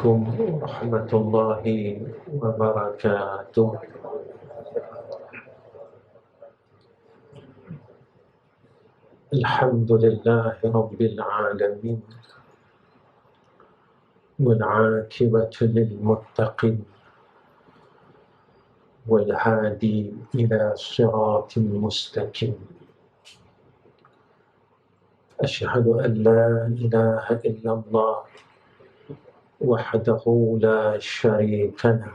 عليكم ورحمة الله وبركاته. الحمد لله رب العالمين والعاقبة للمتقين والهادي إلى صراط مستقيم. أشهد أن لا إله إلا الله وحده لا شريك له،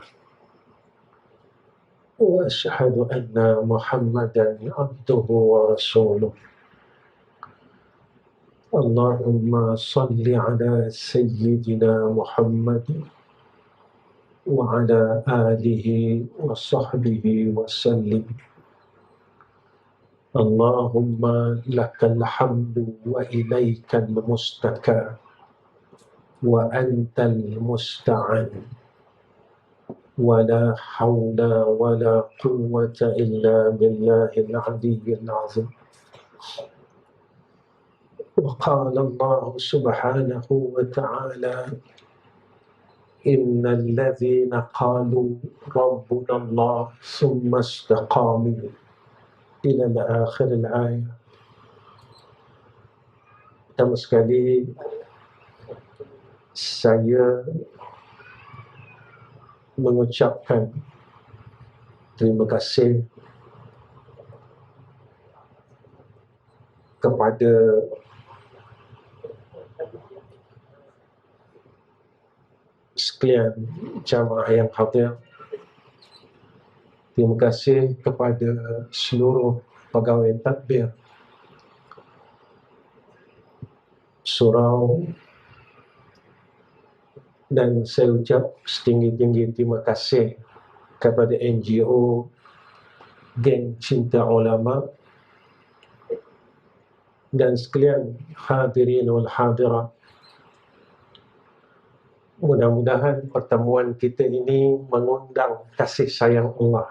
وأشهد أن محمدا عبده ورسوله. اللهم صل على سيدنا محمد وعلى آله وصحبه وسلم. اللهم لك الحمد وإليك المستكى وأنت المستعان، ولا حول ولا قوة إلا بالله العلي العظيم. وقال الله سبحانه وتعالى: إن الذين قالوا ربنا الله ثم استقاموا إلى آخر الآية. Pertama sekali saya mengucapkan terima kasih kepada sekalian jamaah yang hadir. Terima kasih kepada seluruh pegawai tadbir surau, dan saya ucap setinggi-tinggi terima kasih kepada NGO Geng Cinta Ulama dan sekalian hadirin wal hadirat. Mudah-mudahan pertemuan kita ini mengundang kasih sayang Allah.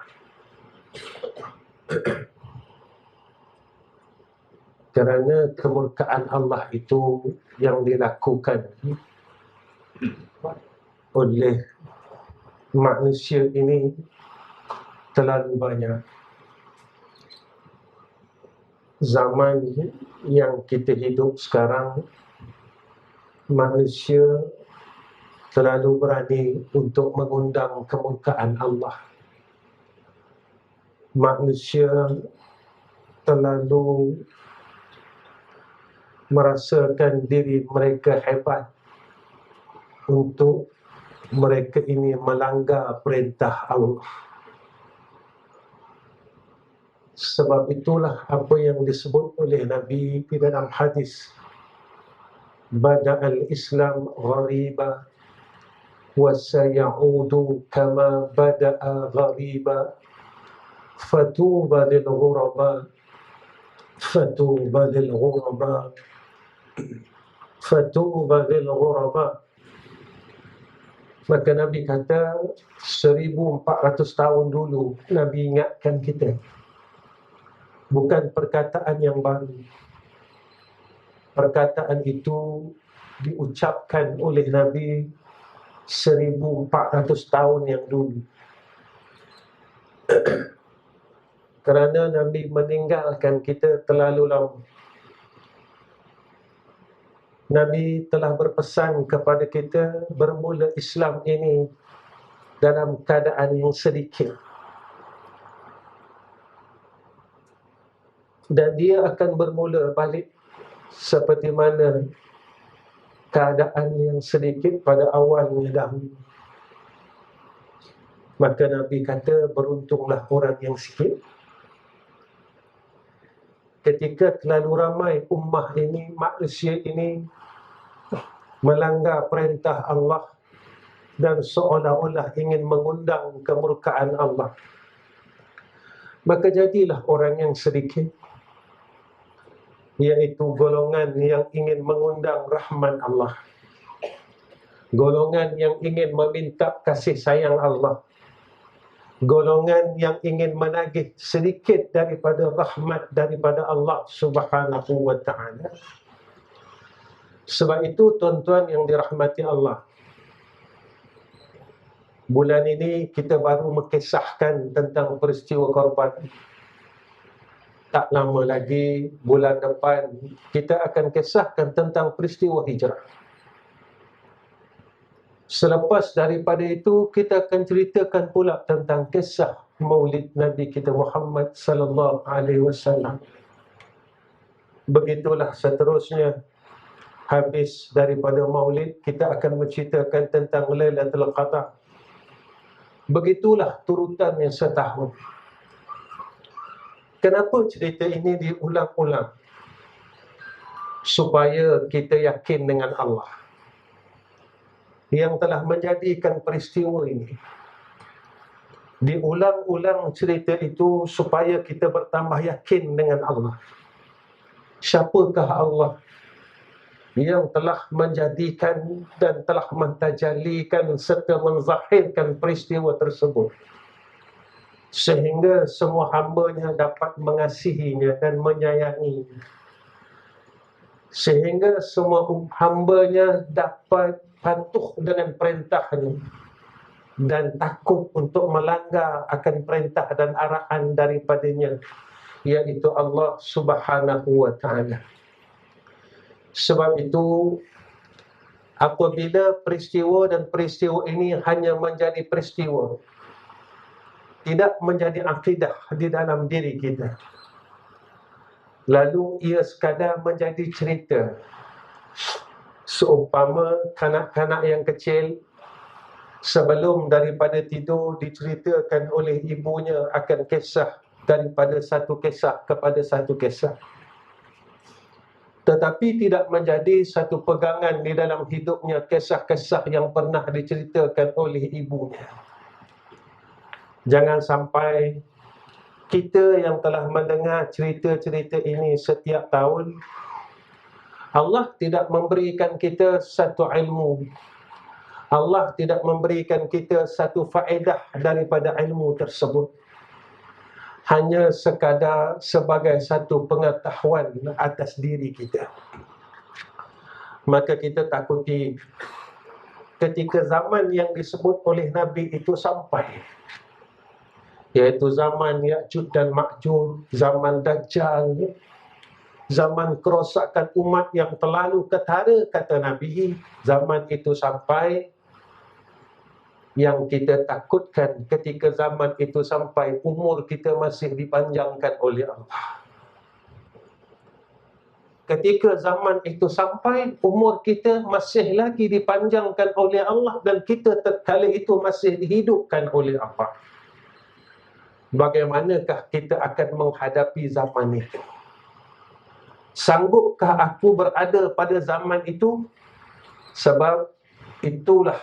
Kerana kemurkaan Allah itu yang dilakukan oleh manusia ini terlalu banyak. Zaman yang kita hidup sekarang, manusia terlalu berani untuk mengundang kemurkaan Allah. Manusia terlalu merasakan diri mereka hebat untuk mereka ini melanggar perintah Allah. Sebab itulah apa yang disebut oleh Nabi di dalam hadis, Bada'al Islam ghariba wa sayaudu kama bada'a ghariba fatuba lil ghuraba fatuba lil ghuraba fatuba lil ghuraba. Maka Nabi kata 1400 tahun dulu Nabi ingatkan kita. Bukan perkataan yang baru. Perkataan itu diucapkan oleh Nabi 1400 tahun yang dulu. Kerana Nabi meninggalkan kita terlalu lama. Nabi telah berpesan kepada kita bermula Islam ini dalam keadaan yang sedikit. Dan dia akan bermula balik seperti mana keadaan yang sedikit pada awalnya dahulu. Maka Nabi kata beruntunglah orang yang sikit. Ketika terlalu ramai ummah ini, manusia ini melanggar perintah Allah dan seolah-olah ingin mengundang kemurkaan Allah, maka jadilah orang yang sedikit, iaitu golongan yang ingin mengundang rahmat Allah, golongan yang ingin meminta kasih sayang Allah, golongan yang ingin menagih sedikit daripada rahmat daripada Allah Subhanahu wa ta'ala. Sebab itu tuan-tuan yang dirahmati Allah, Bulan ini kita baru mengisahkan tentang peristiwa korban. Tak lama lagi, bulan depan, kita akan kisahkan tentang peristiwa hijrah. Selepas daripada itu, kita akan ceritakan pula tentang kisah Maulid Nabi kita Muhammad sallallahu alaihi wasallam. Begitulah seterusnya. Habis daripada Maulid, kita akan menceritakan tentang Lailatul Qadar. Begitulah turutannya setahun. Kenapa cerita ini diulang-ulang? Supaya kita yakin dengan Allah yang telah menjadikan peristiwa ini. Diulang-ulang cerita itu supaya kita bertambah yakin dengan Allah. Siapakah Allah yang telah menjadikan dan telah mentajalikan serta menzahirkan peristiwa tersebut, sehingga semua hamba-Nya dapat mengasihinya dan menyayanginya, sehingga semua hamba-Nya dapat patuh dengan perintah-Nya dan takut untuk melanggar akan perintah dan arahan daripadanya, yaitu Allah Subhanahu wa ta'ala. Sebab itu, apabila peristiwa dan peristiwa ini hanya menjadi peristiwa, tidak menjadi akidah di dalam diri kita, lalu ia sekadar menjadi cerita, seumpama kanak-kanak yang kecil sebelum daripada tidur diceritakan oleh ibunya akan kisah daripada satu kisah kepada satu kisah, tetapi tidak menjadi satu pegangan di dalam hidupnya kisah-kisah yang pernah diceritakan oleh ibunya. Jangan sampai kita yang telah mendengar cerita-cerita ini setiap tahun, Allah tidak memberikan kita satu ilmu, Allah tidak memberikan kita satu faedah daripada ilmu tersebut, hanya sekadar sebagai satu pengetahuan atas diri kita. Maka kita takuti ketika zaman yang disebut oleh Nabi itu sampai, iaitu zaman Ya'juj dan Ma'juj, zaman Dajjal, zaman kerosakan umat yang terlalu ketara, kata Nabi. Zaman itu sampai, yang kita takutkan ketika zaman itu sampai, umur kita masih dipanjangkan oleh Allah. Ketika zaman itu sampai, umur kita masih lagi dipanjangkan oleh Allah, dan kita tatkala itu masih dihidupkan oleh Allah. Bagaimanakah kita akan menghadapi zaman itu? Sanggupkah aku berada pada zaman itu? Sebab itulah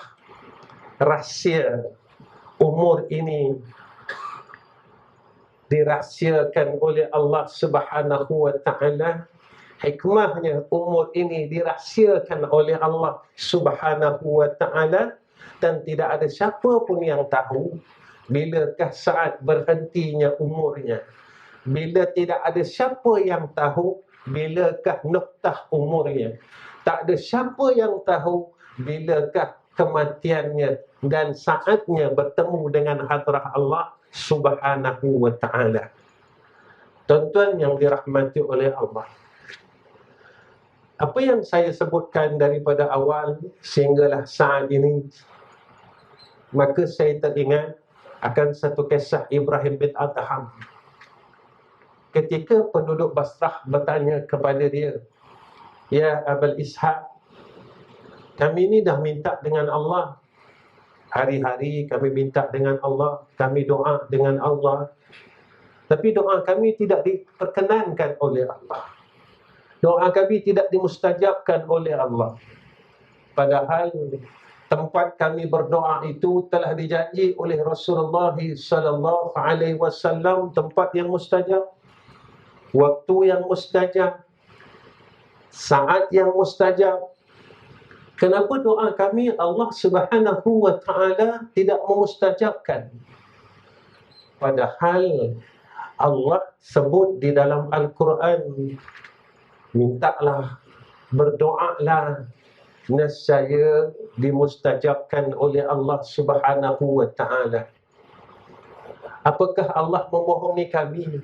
rahsia umur ini dirahsiakan oleh Allah Subhanahu wa ta'ala. Hikmahnya umur ini dirahsiakan oleh Allah Subhanahu wa ta'ala, dan tidak ada siapa pun yang tahu bilakah saat berhentinya umurnya. Bila tidak ada siapa yang tahu bilakah noktah umurnya. Tak ada siapa yang tahu bilakah kematiannya dan saatnya bertemu dengan hadrah Allah Subhanahu wa ta'ala. Tuan-tuan yang dirahmati oleh Allah, apa yang saya sebutkan daripada awal sehinggalah saat ini, maka saya teringat akan satu kisah Ibrahim bin Adham. Ketika penduduk Basrah bertanya kepada dia, "Ya Abul Ishaq, kami ni dah minta dengan Allah, hari-hari kami minta dengan Allah, kami doa dengan Allah, tapi doa kami tidak diperkenankan oleh Allah. Doa kami tidak dimustajabkan oleh Allah. Padahal tempat kami berdoa itu telah dijanji oleh Rasulullah sallallahu alaihi wasallam, tempat yang mustajab, waktu yang mustajab, saat yang mustajab. Kenapa doa kami Allah Subhanahu wa ta'ala tidak memustajabkan? Padahal Allah sebut di dalam Al-Quran, mintalah, berdoalah, nescaya dimustajabkan oleh Allah Subhanahu wa taala. Apakah Allah memohongi kami?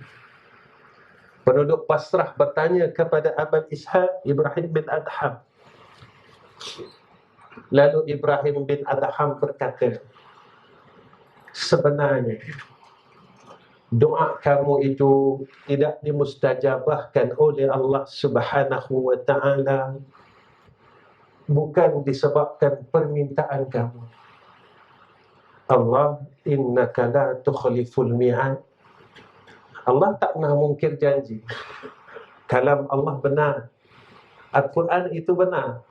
Penduduk Basrah bertanya kepada Abul Ishaq Ibrahim bin Adham. Lalu Ibrahim bin Adham berkata, sebenarnya doa kamu itu tidak dimustajabahkan oleh Allah Subhanahu wa taala bukan disebabkan permintaan kamu. Allah, innaka la tukhliful mi'ad. Allah tak pernah mungkir janji. Kalam Allah benar. Al-Quran itu benar.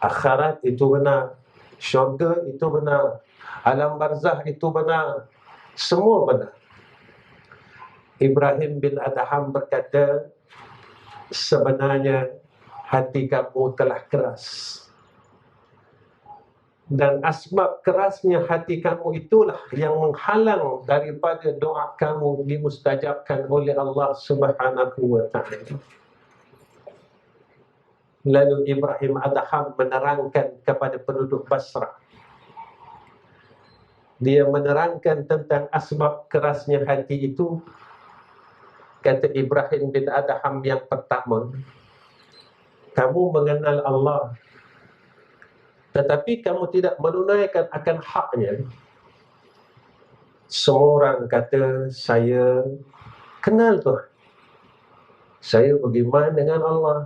Akhirat itu benar. Syurga itu benar. Alam barzah itu benar. Semua benar. Ibrahim bin Adham berkata, sebenarnya hati kamu telah keras. Dan asbab kerasnya hati kamu itulah yang menghalang daripada doa kamu dimustajabkan oleh Allah Subhanahu wa taala. Lalu Ibrahim Adham menerangkan kepada penduduk Basrah. Dia menerangkan tentang asbab kerasnya hati itu. Kata Ibrahim bin Adham yang pertama, kamu mengenal Allah, tetapi kamu tidak menunaikan akan haknya. Semua orang kata, saya kenal Tuhan, saya beriman dengan Allah.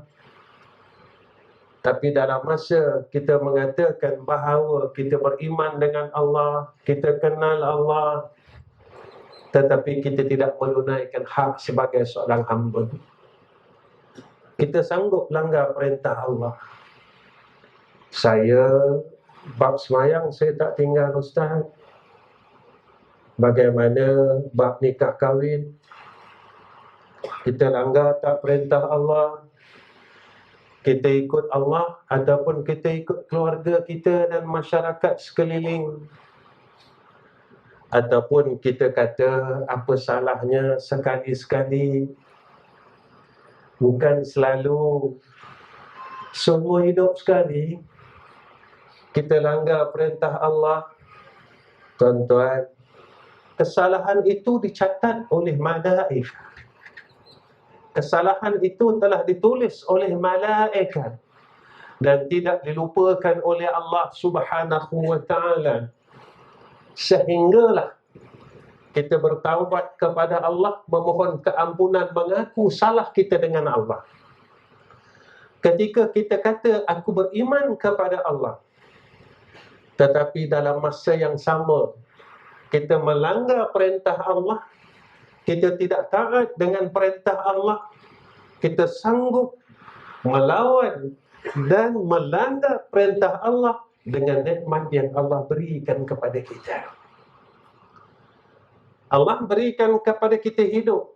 Tapi dalam masa kita mengatakan bahawa kita beriman dengan Allah, kita kenal Allah, tetapi kita tidak menunaikan hak sebagai seorang hamba, kita sanggup langgar perintah Allah. Saya bab semayang saya tak tinggal Ustaz. Bagaimana bab nikah kahwin, kita langgar tak perintah Allah. Kita ikut Allah ataupun kita ikut keluarga kita dan masyarakat sekeliling. Ataupun kita kata apa salahnya sekali-sekali. Bukan selalu semua hidup sekali kita langgar perintah Allah. Tuan-tuan, kesalahan itu dicatat oleh malaikat. Kesalahan itu telah ditulis oleh malaikat dan tidak dilupakan oleh Allah Subhanahu wa taala. Sehinggalah kita bertaubat kepada Allah, memohon keampunan, mengaku salah kita dengan Allah. Ketika kita kata aku beriman kepada Allah, tetapi dalam masa yang sama kita melanggar perintah Allah, kita tidak taat dengan perintah Allah, kita sanggup melawan dan melanggar perintah Allah dengan nikmat yang Allah berikan kepada kita. Allah berikan kepada kita hidup.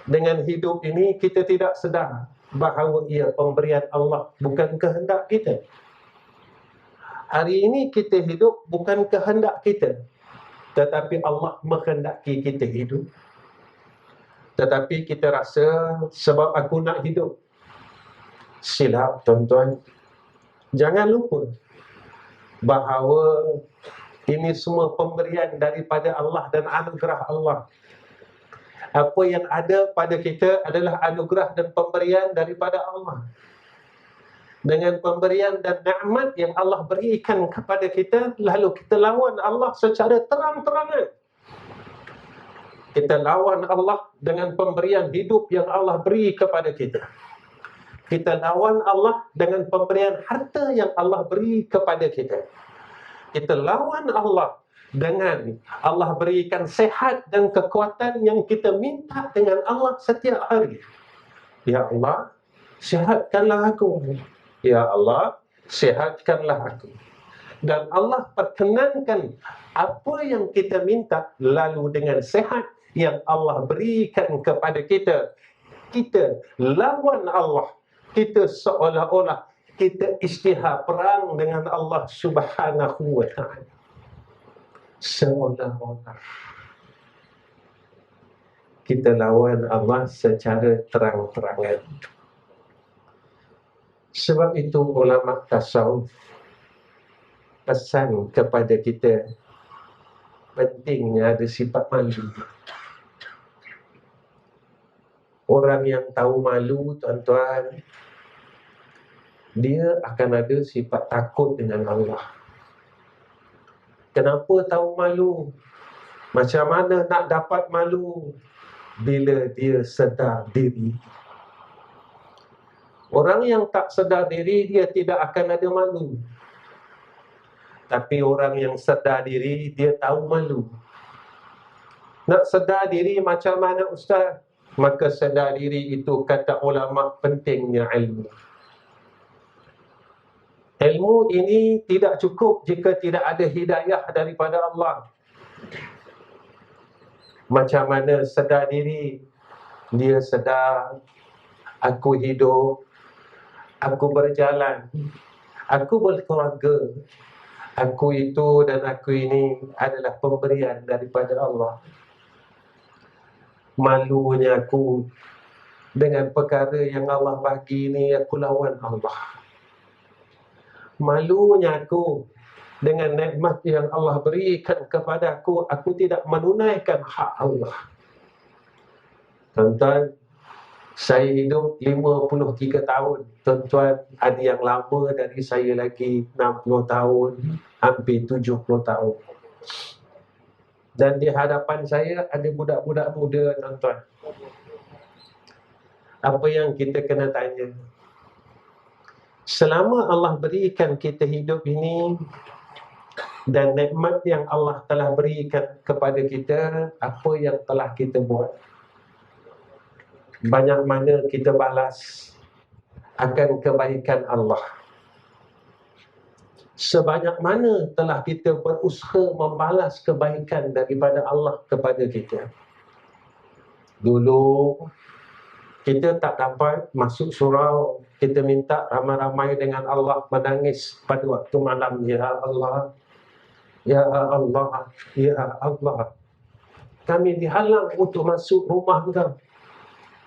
Dengan hidup ini kita tidak sedar bahawa ia pemberian Allah, bukan kehendak kita. Hari ini kita hidup bukan kehendak kita, tetapi Allah menghendaki kita hidup. Tetapi kita rasa sebab aku nak hidup. Silap tuan-tuan. Jangan lupa bahawa ini semua pemberian daripada Allah dan anugerah Allah. Apa yang ada pada kita adalah anugerah dan pemberian daripada Allah. Dengan pemberian dan nikmat yang Allah berikan kepada kita, lalu kita lawan Allah secara terang-terangan. Kita lawan Allah dengan pemberian hidup yang Allah beri kepada kita. Kita lawan Allah dengan pemberian harta yang Allah beri kepada kita. Kita lawan Allah dengan Allah berikan sehat dan kekuatan yang kita minta dengan Allah setiap hari. Ya Allah, sihatkanlah aku. Ya Allah, sihatkanlah aku. Dan Allah perkenankan apa yang kita minta, lalu dengan sehat yang Allah berikan kepada kita, kita lawan Allah. Kita seolah-olah kita istihar perang dengan Allah Subhanahu wa ta'ala. Seolah-olah kita lawan Allah secara terang-terangan. Sebab itu ulama tasawuf pesan kepada kita pentingnya ada sifat malu. Orang yang tahu malu, tuan-tuan, dia akan ada sifat takut dengan Allah. Kenapa tahu malu? Macam mana nak dapat malu? Bila dia sedar diri. Orang yang tak sedar diri, dia tidak akan ada malu. Tapi orang yang sedar diri, dia tahu malu. Nak sedar diri macam mana, Ustaz? Maka sedar diri itu, kata ulama, pentingnya ilmu. Ilmu ini tidak cukup jika tidak ada hidayah daripada Allah. Macam mana sedar diri? Dia sedar, aku hidup, aku berjalan, aku berkeluarga, aku itu dan aku ini adalah pemberian daripada Allah. Malunya aku dengan perkara yang Allah bagi ini, aku lawan Allah. Malunya aku dengan nikmat yang Allah berikan kepada aku tidak menunaikan hak Allah. Tuan-tuan, saya hidup 53 tahun. Tuan-tuan, ada yang lama dari saya lagi, 60 tahun, hampir 70 tahun. Dan di hadapan saya ada budak-budak muda, tuan-tuan. Apa yang kita kena tanya? Selama Allah berikan kita hidup ini dan nikmat yang Allah telah berikan kepada kita, apa yang telah kita buat? Banyak mana kita balas akan kebaikan Allah? Sebanyak mana telah kita berusaha membalas kebaikan daripada Allah kepada kita? Dulu kita tak dapat masuk surau, kita minta ramai-ramai dengan Allah, menangis pada waktu malam, ya Allah, ya Allah, ya Allah, kami dihalang untuk masuk rumah Engkau.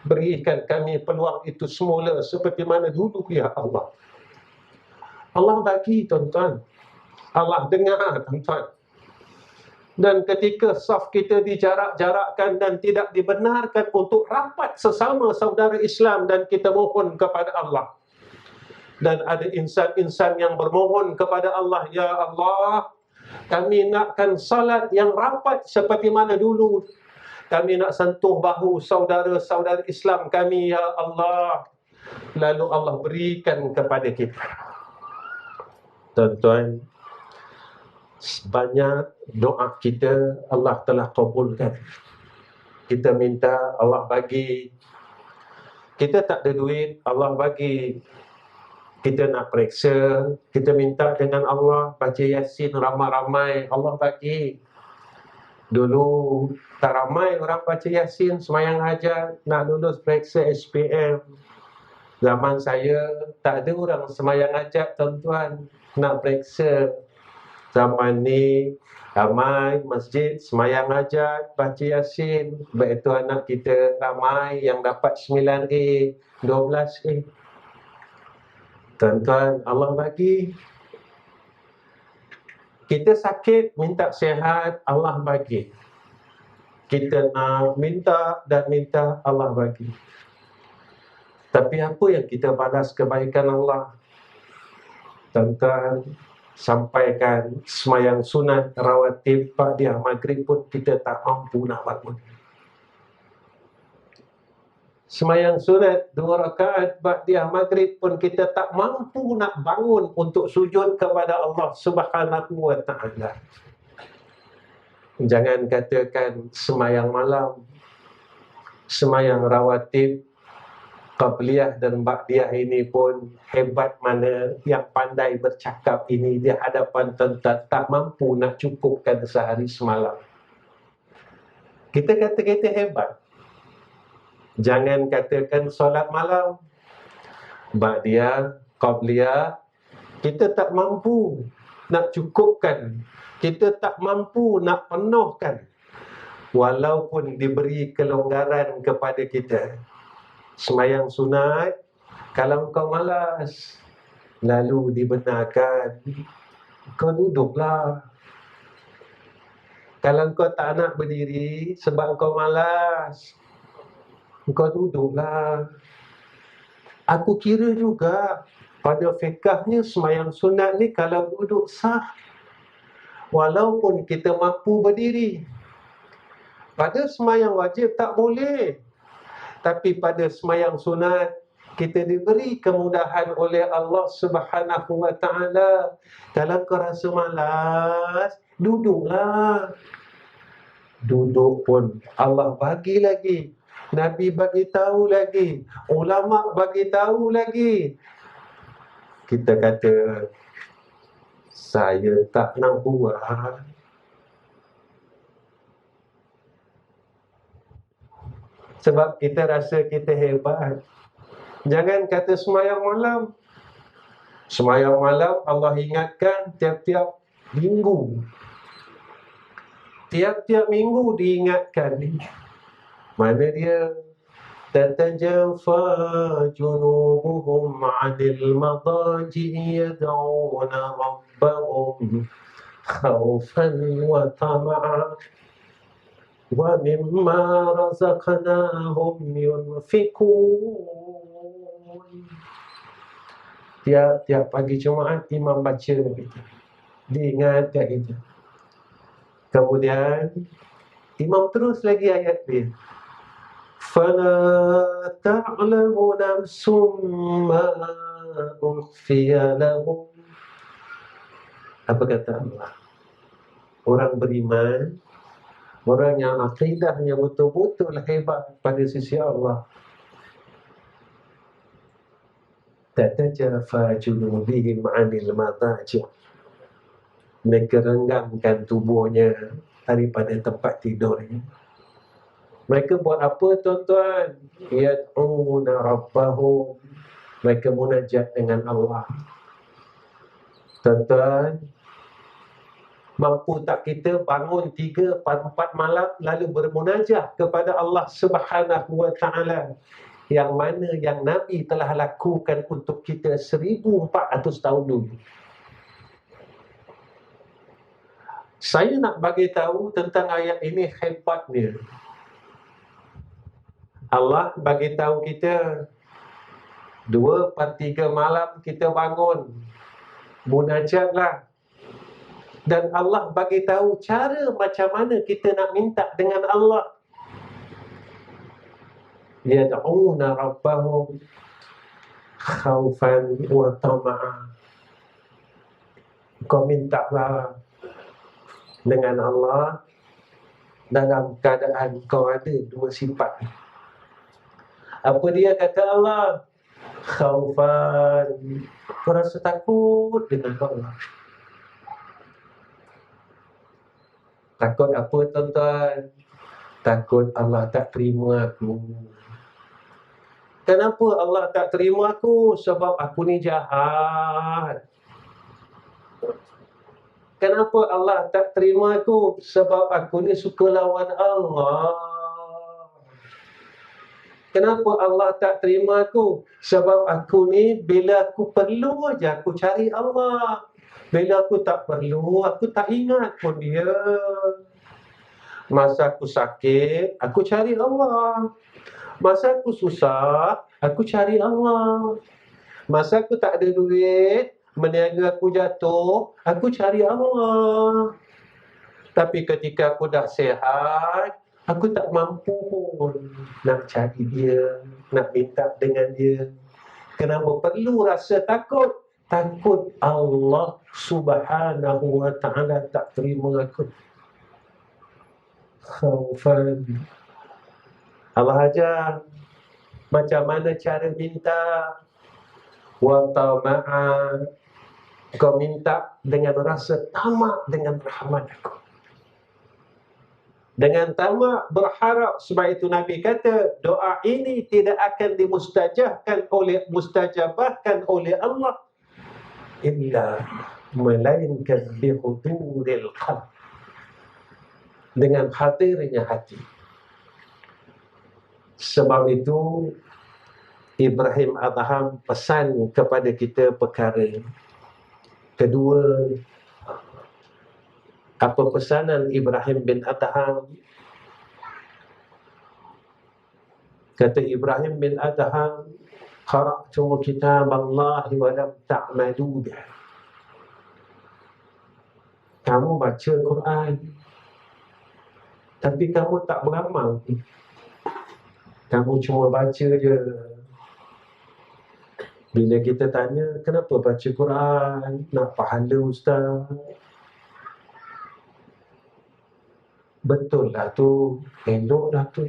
Berikan kami peluang itu semula seperti mana dulu, ya Allah. Allah bagi, tuan-tuan. Allah dengar, tuan-tuan. Dan ketika saf kita dijarak-jarakkan dan tidak dibenarkan untuk rapat sesama saudara Islam, dan kita mohon kepada Allah. Dan ada insan-insan yang bermohon kepada Allah, ya Allah, kami nakkan salat yang rapat seperti mana dulu. Kami nak sentuh bahu saudara-saudara Islam kami, ya Allah. Lalu Allah berikan kepada kita. Tuan-tuan, banyak doa kita Allah telah kabulkan. Kita minta, Allah bagi. Kita tak ada duit, Allah bagi. Kita nak periksa, kita minta dengan Allah, baca Yasin ramai-ramai, Allah bagi. Dulu tak ramai orang baca Yasin, semayang hajat, nak lulus periksa SPM. Zaman saya tak ada orang semayang hajat, tuan-tuan, nak periksa. Zaman ni ramai masjid semayang hajat, baca Yasin. Sebab itu anak kita ramai yang dapat 9A, 12A. Tuan-tuan, Allah bagi. Kita sakit, minta sihat, Allah bagi. Kita nak minta dan minta, Allah bagi. Tapi apa yang kita balas kebaikan Allah? Tuan-tuan, sampaikan semayang sunat, rawatib, ba'diyah maghrib pun kita tak mampu nak bangun. Semayang sunat 2 rakaat ba'diyah maghrib pun kita tak mampu nak bangun untuk sujud kepada Allah Subhanahu wa ta'ala. Jangan katakan semayang malam, semayang rawatib, qabliyah dan ba'diyah ini pun hebat mana yang pandai bercakap ini di hadapan tuan-tuan tak mampu nak cukupkan sehari semalam. Kita kata kita hebat. Jangan katakan solat malam, ba'diyah, qabliyah, kita tak mampu nak cukupkan, kita tak mampu nak penuhkan. Walaupun diberi kelonggaran kepada kita. Semayang sunat, kalau kau malas, lalu dibenarkan, kau duduklah. Kalau kau tak nak berdiri sebab kau malas, kau duduklah. Aku kira juga pada fiqahnya sembahyang sunat ni kalau duduk sah, walaupun kita mampu berdiri. Pada sembahyang wajib tak boleh, tapi pada sembahyang sunat kita diberi kemudahan oleh Allah Subhanahu wa taala. Kalau kau rasa malas, duduklah. Duduk pun Allah bagi lagi, Nabi bagi tahu lagi, ulama bagi tahu lagi. Kita kata saya tak nak buat. Sebab kita rasa kita hebat. Jangan kata sembahyang malam. Sembahyang malam Allah ingatkan tiap-tiap minggu. Tiap-tiap minggu diingatkan. Mana dia? تتجافى جنوبهم عن المضاجع يدعون ربهم خوفا وطمعا ومما رزقناهم ينفقون. Tiap-tiap pagi Jumaat imam baca begitu, diingatkan kita. Kemudian imam terus lagi ayat dia, فَلَا تَعْلَمُ نَفْسٌ مَا أُخْفِيَ لَهُمْ. Apa kata Allah? Orang beriman, orang yang akidahnya betul-betul hebat pada sisi Allah, tatajafa junubihim 'anil madaji'. Mereka renggangkan tubuhnya daripada tempat tidurnya. Mereka buat apa tuan-tuan? Yad'una rabbahum. Mereka munajat dengan Allah. Tuan-tuan, mampu tak kita bangun 3-4 malam lalu bermunajat kepada Allah Subhanahu wa taala, yang mana yang Nabi telah lakukan untuk kita 1400 tahun dulu. Saya nak bagi tahu tentang ayat ini hebatnya. Allah bagi tahu kita 2/3 malam kita bangun, munajatlah. Dan Allah bagi tahu cara macam mana kita nak minta dengan Allah. Yad'una rabbahum khaufan wa tama'a. Kau mintalah dengan Allah dalam keadaan kau ada dua sifat. Apa dia kata Allah? Khaufan. Kau rasa takut dengan Allah. Takut apa tuan-tuan? Takut Allah tak terima aku. Kenapa Allah tak terima aku? Sebab aku ni jahat. Kenapa Allah tak terima aku? Sebab aku ni suka lawan Allah. Kenapa Allah tak terima aku? Sebab aku ni bila aku perlu aja aku cari Allah. Bila aku tak perlu, aku tak ingat pun dia. Masa aku sakit, aku cari Allah. Masa aku susah, aku cari Allah. Masa aku tak ada duit, meniaga aku jatuh, aku cari Allah. Tapi ketika aku dah sihat, aku tak mampu pun nak cari dia, nak minta dengan dia. Kenapa perlu rasa takut? Takut Allah Subhanahu wa ta'ala tak terima aku. Khaufan. Allah ajar macam mana cara minta. Wa tama'a. Kau minta dengan rasa tamak dengan rahmat aku. Dengan tamak berharap. Sebab itu Nabi kata, doa ini tidak akan mustajabahkan oleh Allah illa melainkan bihuduril qalb, dengan hadirnya hati. Sebab itu Ibrahim Adham pesan kepada kita perkara. Kedua, apa pesanan Ibrahim bin Adham? Kata Ibrahim bin Adham, qara'tu kitab Allah wa lam ta'malu bih. Kamu baca Quran, tapi kamu tak beramal. Kamu cuma baca je. Bila kita tanya, kenapa baca Quran? Nak pahala ustaz? Betul lah tu, elok lah tu.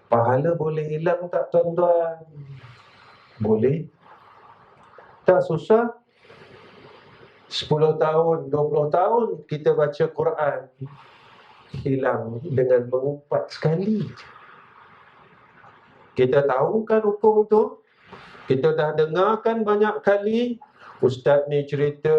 Pahala boleh hilang tak tuan-tuan? Boleh. Tak susah. 10 tahun, 20 tahun kita baca Quran, hilang dengan mengumpat sekali. Kita tahu kan hukum tu? Kita dah dengarkan banyak kali. Ustaz ni cerita,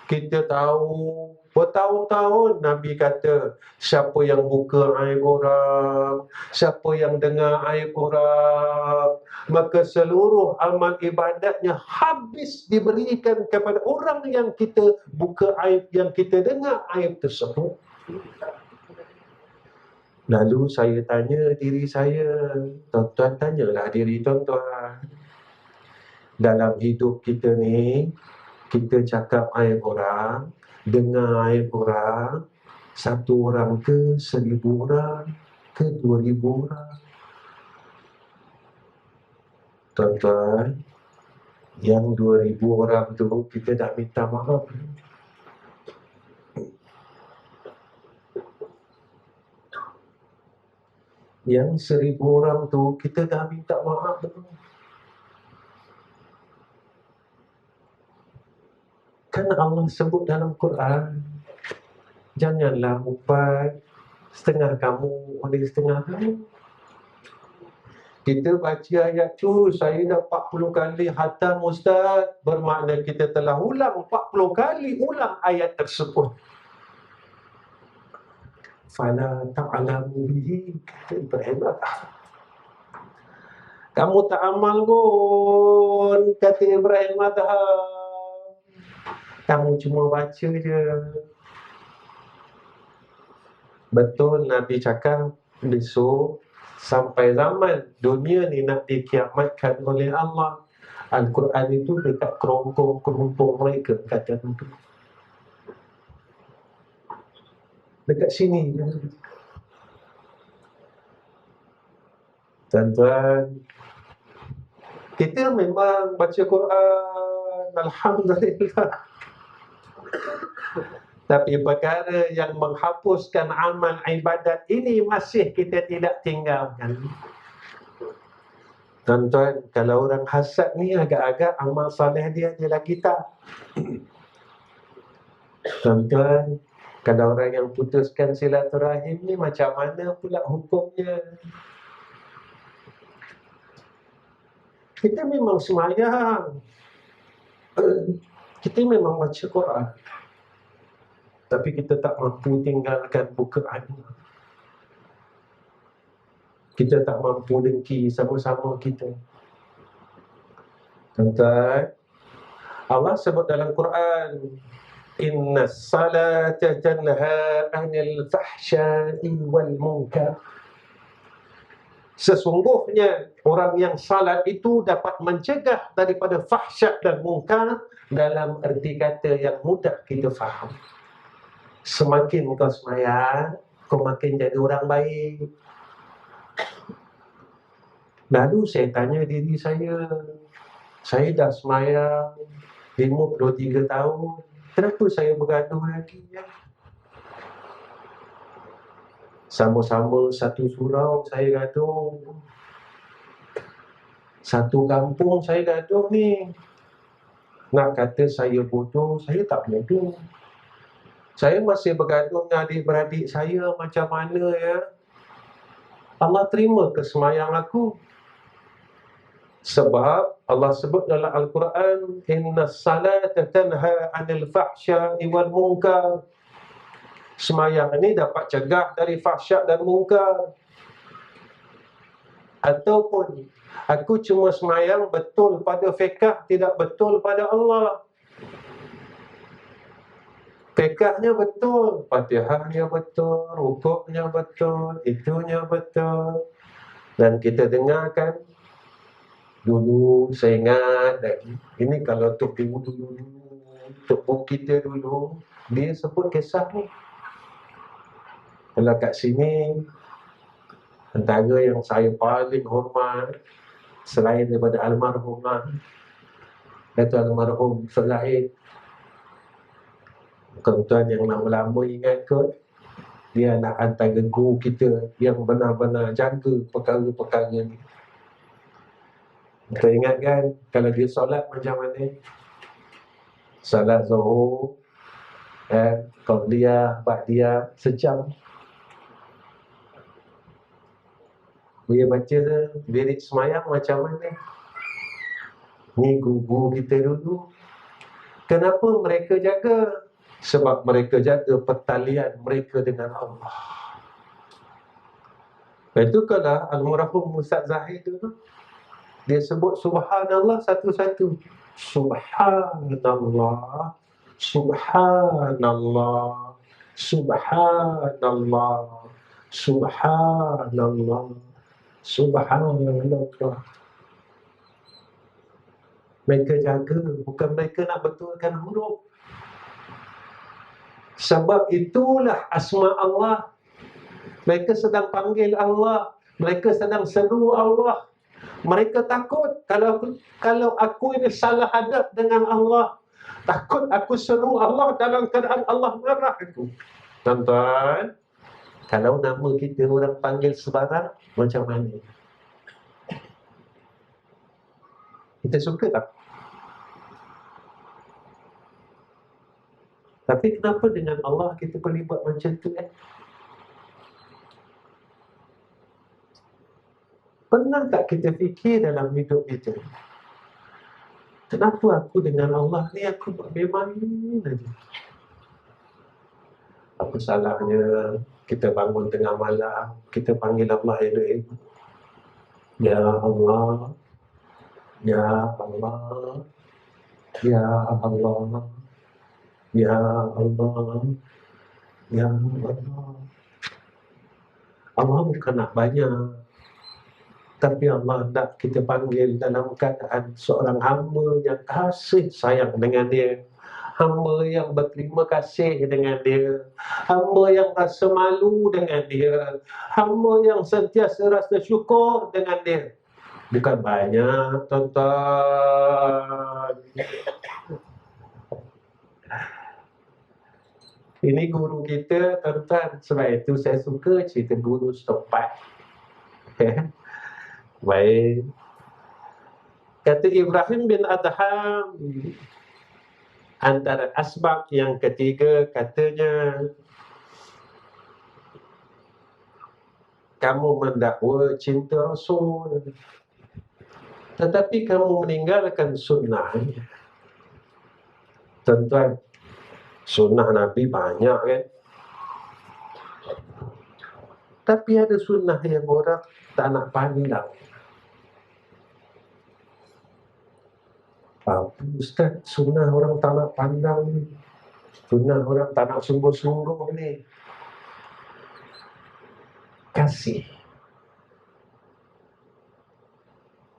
kita tahu. Bertahun-tahun Nabi kata, siapa yang buka aib orang, siapa yang dengar aib orang, maka seluruh amal ibadatnya habis diberikan kepada orang yang kita buka aib, yang kita dengar aib tersebut. Lalu saya tanya diri saya, tuan-tuan tanyalah diri tuan-tuan. Dalam hidup kita ni, kita cakap aib orang, dengar aib orang, 1 orang ke 1000 orang ke 2000 orang. Tuan-tuan, yang 2000 orang tu kita dah minta maaf. Yang 1000 orang tu kita dah minta maaf belum? Kan Allah sebut dalam Quran, janganlah umpat setengah kamu oleh setengah kamu. Kita baca ayat tu, saya dah 40 kali khatam ustaz, bermakna kita telah ulang 40 kali ulang ayat tersebut. Fala ta'lamu bihi, kata Ibrahim. Kamu tak amal pun, kata Ibrahim Adham. Kamu cuma baca je. Betul Nabi cakap, besok sampai zaman dunia ni nak dikiamatkan oleh Allah, Al-Quran itu dekat kerompong-kerompong mereka, kata itu. Dekat sini. Tuan-tuan, kita memang baca Quran, alhamdulillah. Tapi perkara yang menghapuskan amal ibadat ini masih kita tidak tinggalkan. Tuan-tuan, kalau orang hasad ni agak-agak amal soleh dia lagi tak. Tuan-tuan, kalau orang yang putuskan silaturahim ni macam mana pula hukumnya? Kita memang semayang, kita memang baca Quran, tapi kita tak mampu tinggalkan buka agama. Kita tak mampu dengki sama-sama kita. Tuan-tuan, Allah sebut dalam Quran, innas salata tanha 'anil fahsya'i wal munkar. Sesungguhnya orang yang salat itu dapat mencegah daripada fahsyat dan munkar, dalam erti kata yang mudah kita faham. Semakin kau sembahyang, kau makin jadi orang baik. Lalu saya tanya diri saya dah sembahyang 53 tahun, kenapa saya bergaduh lagi ya? Sama-sama satu surau saya gaduh, satu kampung saya gaduh ni. Nak kata saya bodoh, saya tak bodoh. Saya masih bergaduh dengan adik-beradik saya, macam mana ya? Allah terima ke sembahyang aku? Sebab Allah sebut dalam Al-Quran, innas salata tanha 'anil fahsya'i wal munkar. Sembahyang ini dapat cegah dari fahsyat dan munkar. Ataupun aku cuma semayang betul pada fiqh, tidak betul pada Allah. Fiqhnya betul, Fatihahnya betul, rukuknya betul, itunya betul. Dan kita dengarkan dulu, saya ingat ini kalau Tok dulu, Tok kita dulu, dia sebut kisah ni. Kalau kat sini, antara yang saya paling hormat selain daripada almarhumah, iaitu almarhum Selaid. Tuan-tuan yang lama-lama ingat kot, dia adalah antara guru kita yang benar-benar jaga perkara-perkara ni. Kita ingat kan, kalau dia solat macam mana? Solat Zuhur, Qabliyah, Ba'diyah, sejam. Dia baca lirik semayang macam mana? Ni guru kita dulu. Kenapa mereka jaga? Sebab mereka jaga pertalian mereka dengan Allah. Itu kalau almarhum Ustaz Zahid tu, dia sebut subhanallah satu-satu. Subhanallah, subhanallah, subhanallah, subhanallah, subhanallah. Mereka jaga, bukan mereka nak betulkan huruf. Sebab itulah asma Allah. Mereka sedang panggil Allah, mereka sedang seru Allah. Mereka takut kalau aku ini salah hadap dengan Allah, takut aku seru Allah dalam keadaan Allah marah aku. Tuan-tuan, kalau nama kita orang panggil sebarang, macam mana? Kita suka tak? Tapi kenapa dengan Allah kita boleh buat macam tu kan? Pernah tak kita fikir dalam hidup kita, kenapa aku dengan Allah ni aku buat memang aja? Apa salahnya kita bangun tengah malam, kita panggil Allah elok-elok. Ya Allah, Ya Allah, Ya Allah, Ya Allah, Ya Allah. Allah bukan nak banyak, tapi Allah nak kita panggil dalam keadaan seorang hamba yang kasih sayang dengan dia, hamba yang berterima kasih dengan dia, hamba yang rasa malu dengan dia, hamba yang sentiasa rasa syukur dengan dia. Bukan banyak, tuan-tuan. Ini guru kita, tuan-tuan. Sebab itu saya suka cerita guru setempat. Baik. Kata Ibrahim bin Adham, antara asbab yang ketiga, katanya, kamu mendakwa cinta Rasul, tetapi kamu meninggalkan sunnahnya. Tuan-tuan, sunnah Nabi banyak kan? Tapi ada sunnah yang orang tak nak pandang. Ustaz, sunnah orang tak nak pandang ni, sunnah orang tak nak sungguh-sungguh ni. Kasih.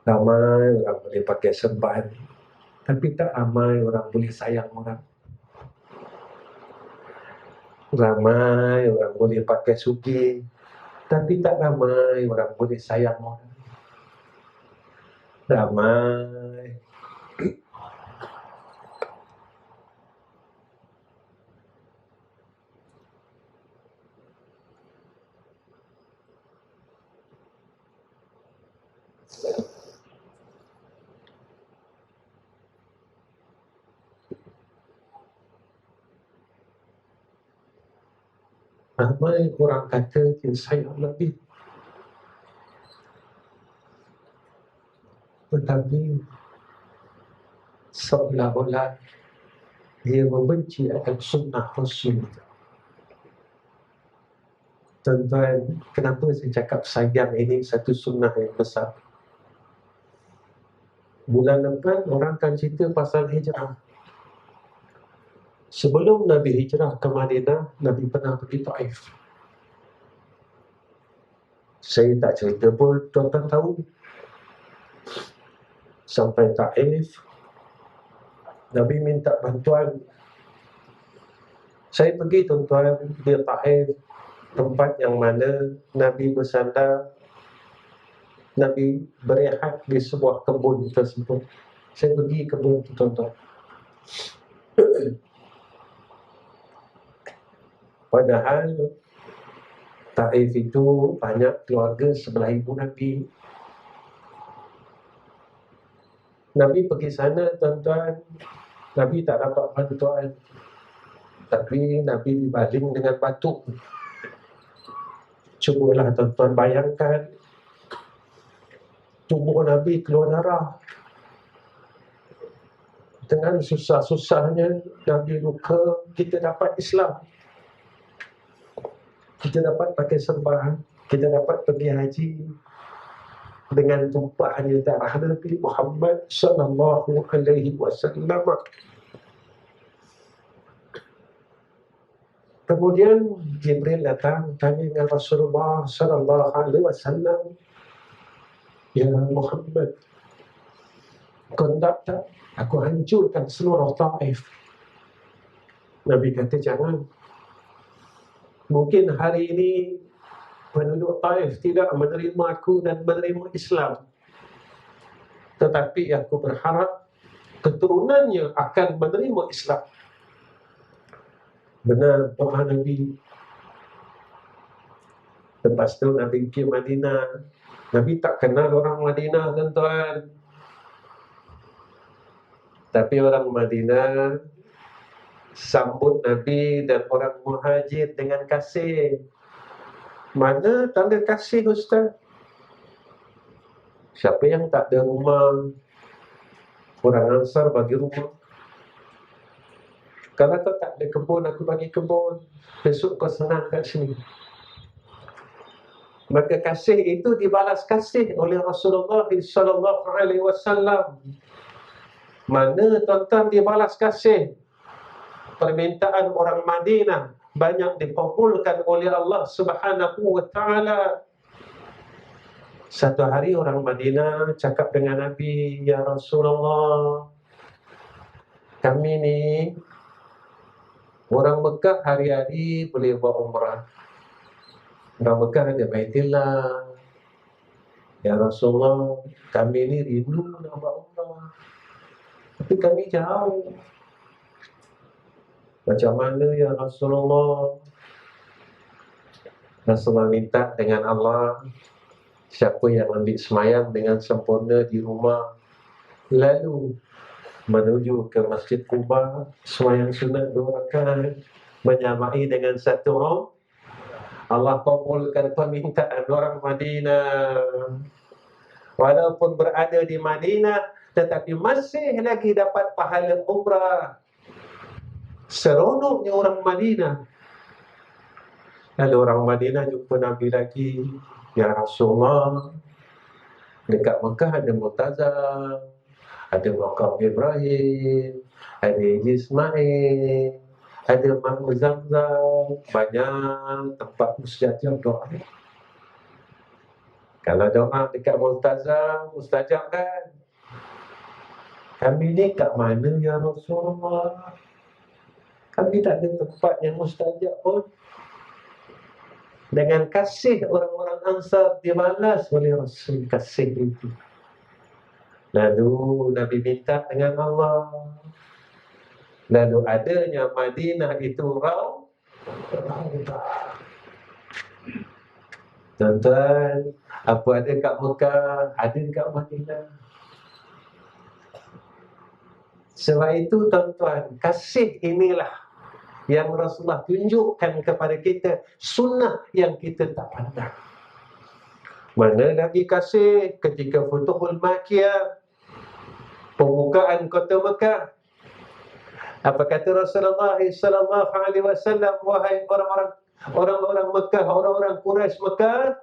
Ramai orang boleh pakai serban, tapi tak ramai orang boleh sayang orang. Ramai orang boleh pakai sugi, tapi tak ramai orang boleh sayang orang. Ramai ramai orang kata dia sayang Nabi, tetapi seolah-olah dia membenci akan sunnah Rasul. Tuan-tuan, kenapa saya cakap sayang ini satu sunnah yang besar? Bulan depan orang akan cerita pasal hijrah. Sebelum Nabi hijrah ke Madinah, Nabi pernah pergi Taif. Saya tak cerita pun, tuan-tuan tahu. Sampai Taif, Nabi minta bantuan. Saya pergi, tuan-tuan, di Taif, tempat yang mana Nabi bersandar, Nabi berehat di sebuah kebun tersebut. Saya pergi kebun itu, tuan-tuan. Padahal Taif itu banyak keluarga sebelah ibu Nabi. Nabi pergi sana, tuan-tuan, Nabi tak dapat bantuan. Tapi Nabi dibaling dengan batu. Cubalah tuan-tuan bayangkan, tubuh Nabi keluar darah. Dengan susah-susahnya Nabi luka, kita dapat Islam. Kita dapat pakai sembahan, kita dapat pergi haji dengan tumpahannya darah Nabi Muhammad sallallahu alaihi wasallam. Kemudian Jibril datang tanya dengan Rasulullah sallallahu alaihi wasallam, "Ya Muhammad, kau tak aku hancurkan seluruh Taif?" Nabi kata, "Jangan. Mungkin hari ini penduduk Taif tidak menerima aku dan menerima Islam. Tetapi aku berharap keturunannya akan menerima Islam." Benar doa Nabi. Lepas tu Nabi pergi Madinah. Nabi tak kenal orang Madinah, tuan-tuan. Tapi orang Madinah sambut Nabi dan orang Muhajir dengan kasih. Mana tanda kasih, Ustaz? Siapa yang tak ada rumah, orang Ansar bagi rumah. Kalau kau tak ada kebun, aku bagi kebun. Besok kau senang kat sini. Maka kasih itu dibalas kasih oleh Rasulullah sallallahu alaihi wasallam. Mana tuan-tuan dibalas kasih? Permintaan orang Madinah banyak dikabulkan oleh Allah Subhanahu wa taala. Satu hari orang Madinah cakap dengan Nabi, "Ya Rasulullah, kami ni orang Mekah hari-hari boleh buat umrah. Orang Mekah ada Baitillah. Ya Rasulullah, kami ni rindu nak buat umrah. Tapi kami jauh. Macam mana ya Rasulullah?" Rasulullah minta dengan Allah, siapa yang ambil semayang dengan sempurna di rumah, lalu menuju ke Masjid Quba, semayang sunat 2 rakaat, menyamai dengan satu orang, Allah kabulkan permintaan orang Madinah. Walaupun berada di Madinah, tetapi masih lagi dapat pahala umrah. Seronoknya orang Madinah. Lalu orang Madinah jumpa Nabi lagi. "Ya Rasulullah, dekat Mekah ada Mu'tazah, ada Maqam Ibrahim, ada Ismail, ada Ma'u Zamzam, banyak tempat mustajab doa. Kalau doa dekat Mu'tazah, mustajab kan? Kami ni kat mana ya Rasulullah? Kami tak ada tempat yang mustajab pun." Dengan kasih orang-orang Ansar dibalas oleh Rasul kasih itu. Lalu Nabi minta dengan Allah. Lalu adanya Madinah itu tuan-tuan, apa ada kat Mekah, ada kat Madinah. Sebab itu tuan-tuan, kasih inilah yang Rasulullah tunjukkan kepada kita, sunnah yang kita tak pandang. Mana Nabi kasih ketika Futuhul Makkiyah, pembukaan kota Mekah. Apa kata Rasulullah sallallahu alaihi wasallam, "Wahai orang-orang orang-orang Mekah, orang-orang Quraisy Mekah,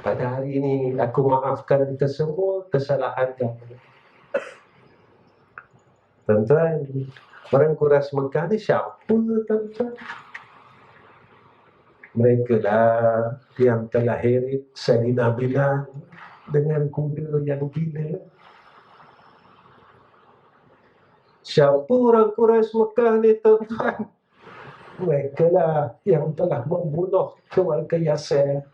pada hari ini aku maafkan semua kesalahan kamu. Tuan-tuan, orang Quraisy Mekah ni siapa, tuan-tuan? Mereka lah yang telah heret Sayyidina Bilal dengan kuda yang gila. Siapa orang Quraisy Mekah ni, tuan-tuan? Mereka lah yang telah membunuh keluarga Yasir.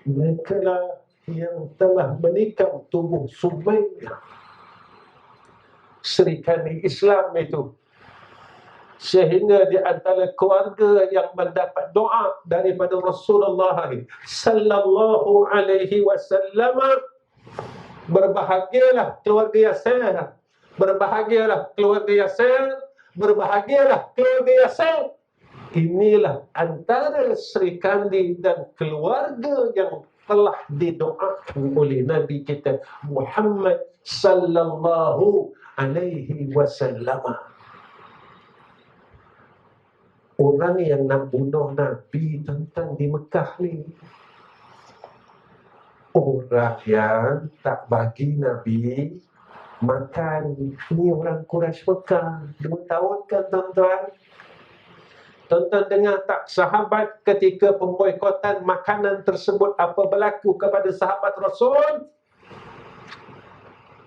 Mereka lah yang telah menikam tubuh Sumayyah, Sri Kandi Islam itu, sehingga di antara keluarga yang mendapat doa daripada Rasulullah sallallahu alaihi wasallam, berbahagialah keluarga Yasir, berbahagialah keluarga Yasir, berbahagialah keluarga Yasir. Inilah antara Sri Kandi dan keluarga yang telah didoakan oleh Nabi kita Muhammad sallallahu alaihi wasallam. Orang yang nak bunuh Nabi, tuan-tuan, di Mekah ni, orang yang tak bagi Nabi makan. Ni orang Quraisy Mekah. 2 tahun kan, tuan-tuan? Tuan-tuan dengar tak, sahabat ketika pemboikotan makanan tersebut, apa berlaku kepada sahabat Rasul?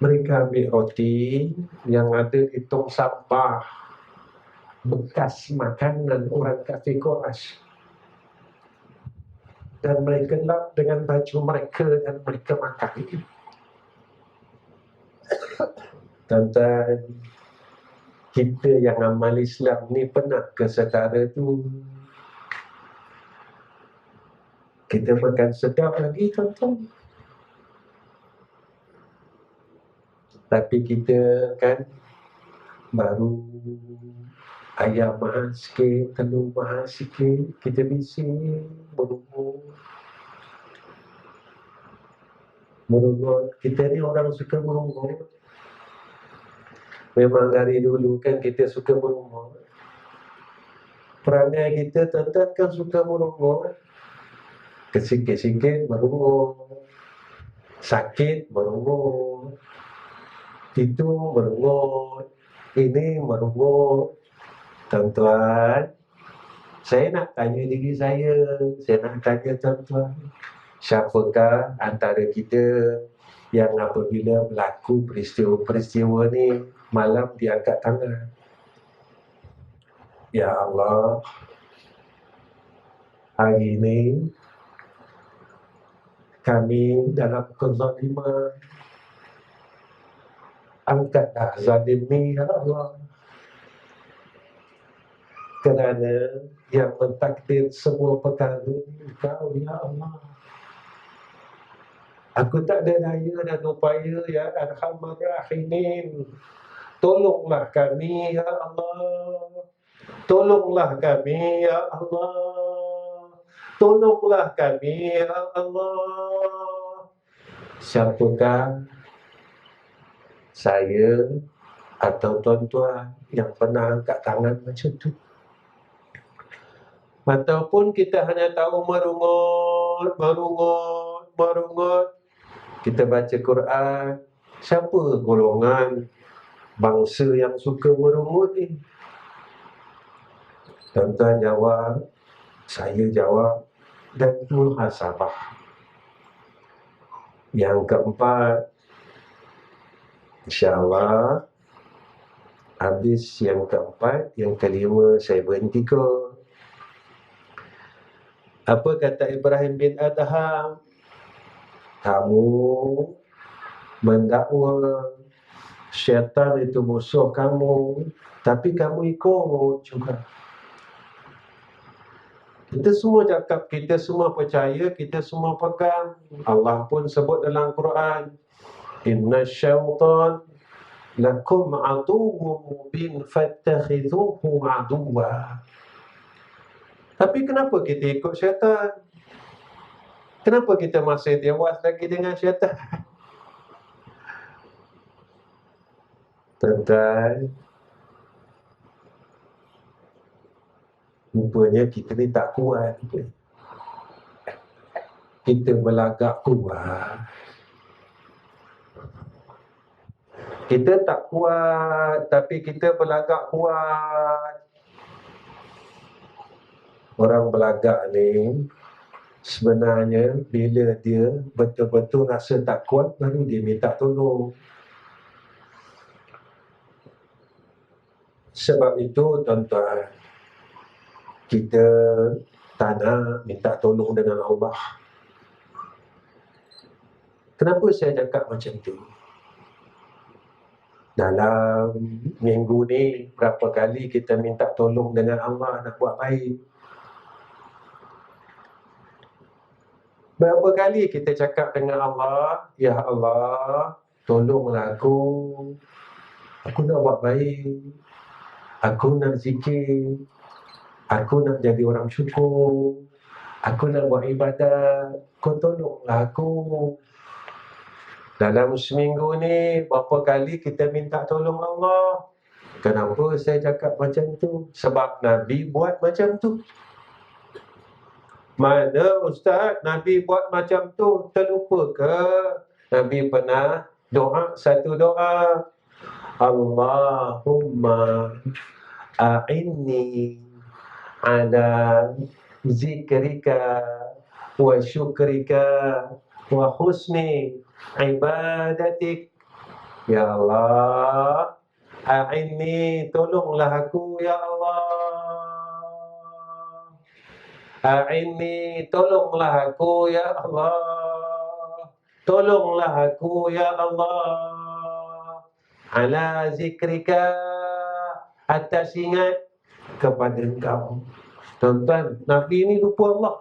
Mereka ambil roti yang ada di tong sampah, bekas makanan orang kafir Quraisy, dan mereka lap dengan baju mereka dan mereka makan. Tuan-tuan, kita yang amal Islam ni pernah ke setara tu? Kita makan sedap lagi, tuan-tuan. Tapi kita kan baru ayam mahal sikit, telur mahal sikit, kita bising, merungut. Kita ni orang suka merungut. Memang dari dulu kan kita suka merungut. Perangai kita, tuan-tuan, kan suka merungut. Kesikit-sikit merungut, sakit merungut, itu merungut, ini merungut. Tuan-tuan, saya nak tanya diri saya nak tanya tuan-tuan, siapakah antara kita yang apabila berlaku peristiwa-peristiwa ni malam diangkat tangan? Ya Allah, hari ini kami dalam kezaliman, angkatlah zalim ni, ya Allah, kerana yang mentakdir semua perkara ni Engkau, ya Allah. Aku tak ada daya dan upaya, ya Arhamar Rahimin. Tolonglah kami, ya Allah. Tolonglah kami, ya Allah. Tolonglah kami, ya Allah. Siapakah saya atau tuan-tuan yang pernah angkat tangan macam tu? Ataupun kita hanya tahu merungut, kita baca Quran. Siapa golongan bangsa yang suka merungut ni? Tuan-tuan jawab, saya jawab, dan muhasabah. Yang keempat, InsyaAllah habis yang keempat, yang kelima saya berhenti ke. Apa kata Ibrahim bin Adham? Kamu mendakwa syaitan itu musuh kamu, tapi kamu ikut juga. Kita semua cakap, kita semua percaya, kita semua pegang. Allah pun sebut dalam Quran, Inna syaitan lakum aduwwun mubin fattakhidhuhu aduwwa. Tapi kenapa kita ikut syaitan? Kenapa kita masih tewas lagi dengan syaitan? Tuan-tuan, Rupanya kita ni tak kuat. Kita berlagak kuat. Kita tak kuat, tapi kita berlagak kuat. Orang berlagak ni sebenarnya bila dia betul-betul rasa tak kuat, baru dia minta tolong. Sebab itu tuan-tuan, kita tak nak minta tolong dengan Allah. Kenapa saya cakap macam tu? Dalam minggu ni, berapa kali kita minta tolong dengan Allah nak buat baik? Berapa kali kita cakap dengan Allah, Ya Allah, tolonglah aku. Aku nak buat baik. Aku nak zikir. Aku nak jadi orang syukur. Aku nak buat ibadat. Kau tolonglah aku. Dalam seminggu ni, berapa kali kita minta tolong Allah? Kenapa saya cakap macam tu? Sebab Nabi buat macam tu. Mana Ustaz Nabi buat macam tu? Terlupa ke? Nabi pernah doa satu doa. Allahumma a'inni ala zikrika wa syukrika wa husni ibadatik. Ya Allah, a'inni, tolonglah aku ya Allah. A'inni, tolonglah aku ya Allah. Tolonglah aku ya Allah. Ala zikrika, atas ingat kepada engkau. Tuan-tuan, Nabi ni lupa Allah.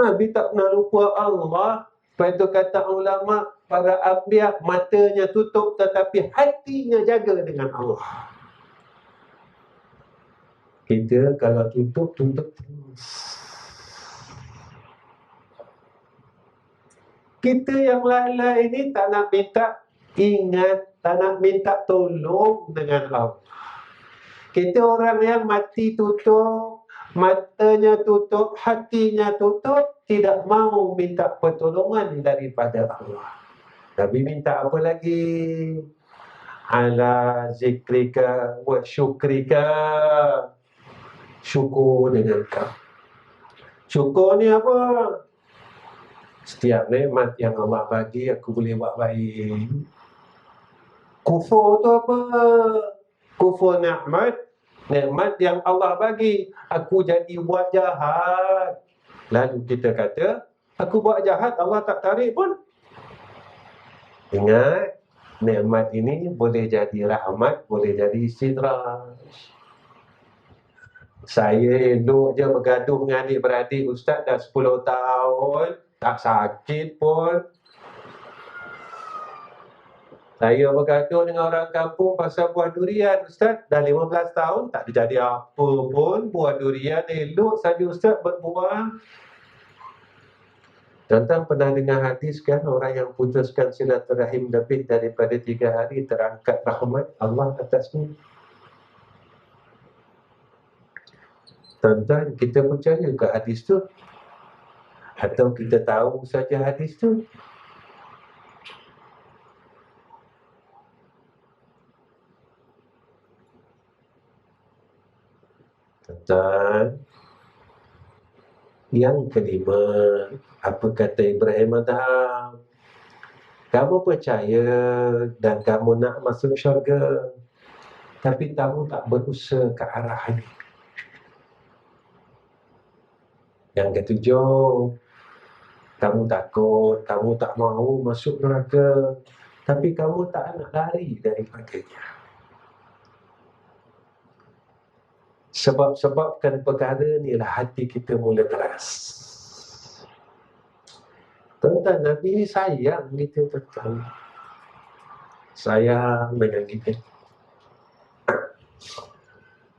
Nabi tak pernah lupa Allah. Lepas itu kata ulama, para anbiya matanya tutup tetapi hatinya jaga dengan Allah. Kita kalau tutup terus. Kita yang lain-lain ini tak nak minta ingat, tak nak minta tolong dengan Allah. Kita orang yang mati tutup, matanya tutup, hatinya tutup, tidak mau minta pertolongan daripada Allah. Nabi minta apa lagi? Ala zikrika wa syukrika. Syukur dengan kau. Syukur ni apa? Setiap nikmat yang Allah bagi, aku boleh buat baik. Kufur tu apa? Kufur nikmat. Nikmat yang Allah bagi, aku jadi buat jahat. Lalu kita kata, aku buat jahat, Allah tak tarik pun. Ingat, nikmat ini boleh jadi rahmat, boleh jadi istidraj. Saya elok je bergaduh dengan adik-beradik Ustaz dah 10 tahun, tak sakit pun. Saya bergaduh dengan orang kampung pasal buah durian Ustaz, dah 15 tahun tak jadi apa pun. Buah durian elok saja Ustaz berbuah. Tuan-tuan pernah dengar hadis kan, orang yang putuskan silaturahim lebih daripada 3 hari terangkat rahmat Allah atasnya. Tuan-tuan, kita percaya ke hadis tu? Atau kita tahu saja hadis tu? Tuan-tuan, yang kelima, apa kata Ibrahim Adham? Kamu percaya dan kamu nak masuk syurga, tapi kamu tak berusaha ke arah ini. Yang ketujuh, kamu takut, kamu tak mahu masuk neraka, tapi kamu tak nak lari daripadanya. Sebab-sebabkan perkara inilah hati kita mula keras. Tuan-tuan, Nabi ni sayang kita, tuan-tuan. Sayang dengan kita.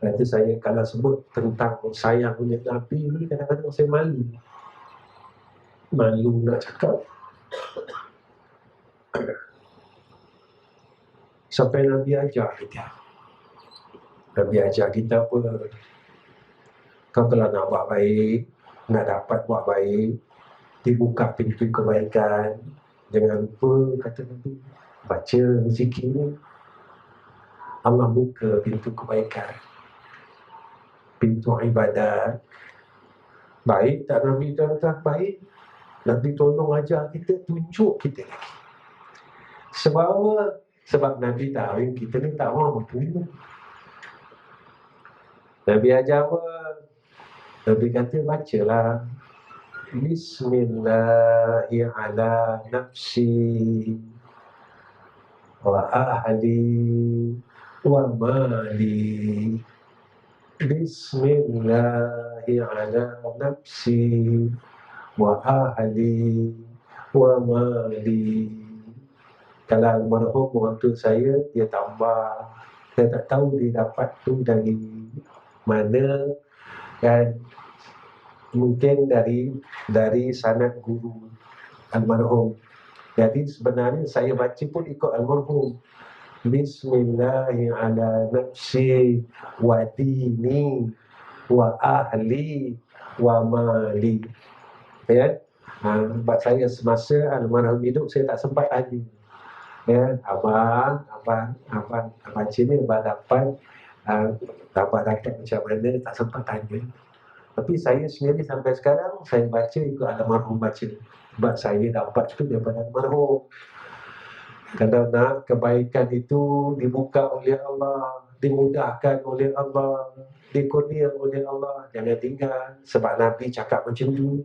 Nanti saya kalau sebut tentang sayang punya Nabi ni, kadang-kadang saya malu. Malu nak cakap. Sampai Nabi ajar kita. Nabi ajar kita apa? Kau kalau nak buat baik, nak dapat buat baik, dibuka pintu kebaikan. Jangan lupa, kata Nabi, baca zikir ni. Allah buka pintu kebaikan, pintu ibadat. Baik tak Nabi tuan-tuan? Baik. Nabi tolong ajar kita, tunjuk kita lagi. Sebab apa? Sebab Nabi tahu kita ni tak mampu. Nabi ajar apa? Nabi kata bacalah Bismillahi ala nafsi wa ahli wa mali. Bismillahi ala nafsi wa ahli wa mali. Kalau almarhum orang tua saya, dia tambah. Saya tak tahu dia dapat tu dari mana, kan? Mungkin dari sanad guru almarhum. Jadi sebenarnya saya baca pun ikut almarhum. Bismillahi ala nafsi wa dini wa ahli wa mali. Ya. Sebab saya semasa almarhum hidup, saya tak sempat tanya. Ya, abang baca ni, abang dapat macam mana, tak sempat tanya. Tapi saya sendiri sampai sekarang, saya baca ikut almarhum baca. Sebab saya dapat tu daripada almarhum. Kalau nak kebaikan itu dibuka oleh Allah, dimudahkan oleh Allah, dikurnia oleh Allah, jangan tinggal. Sebab Nabi cakap macam tu.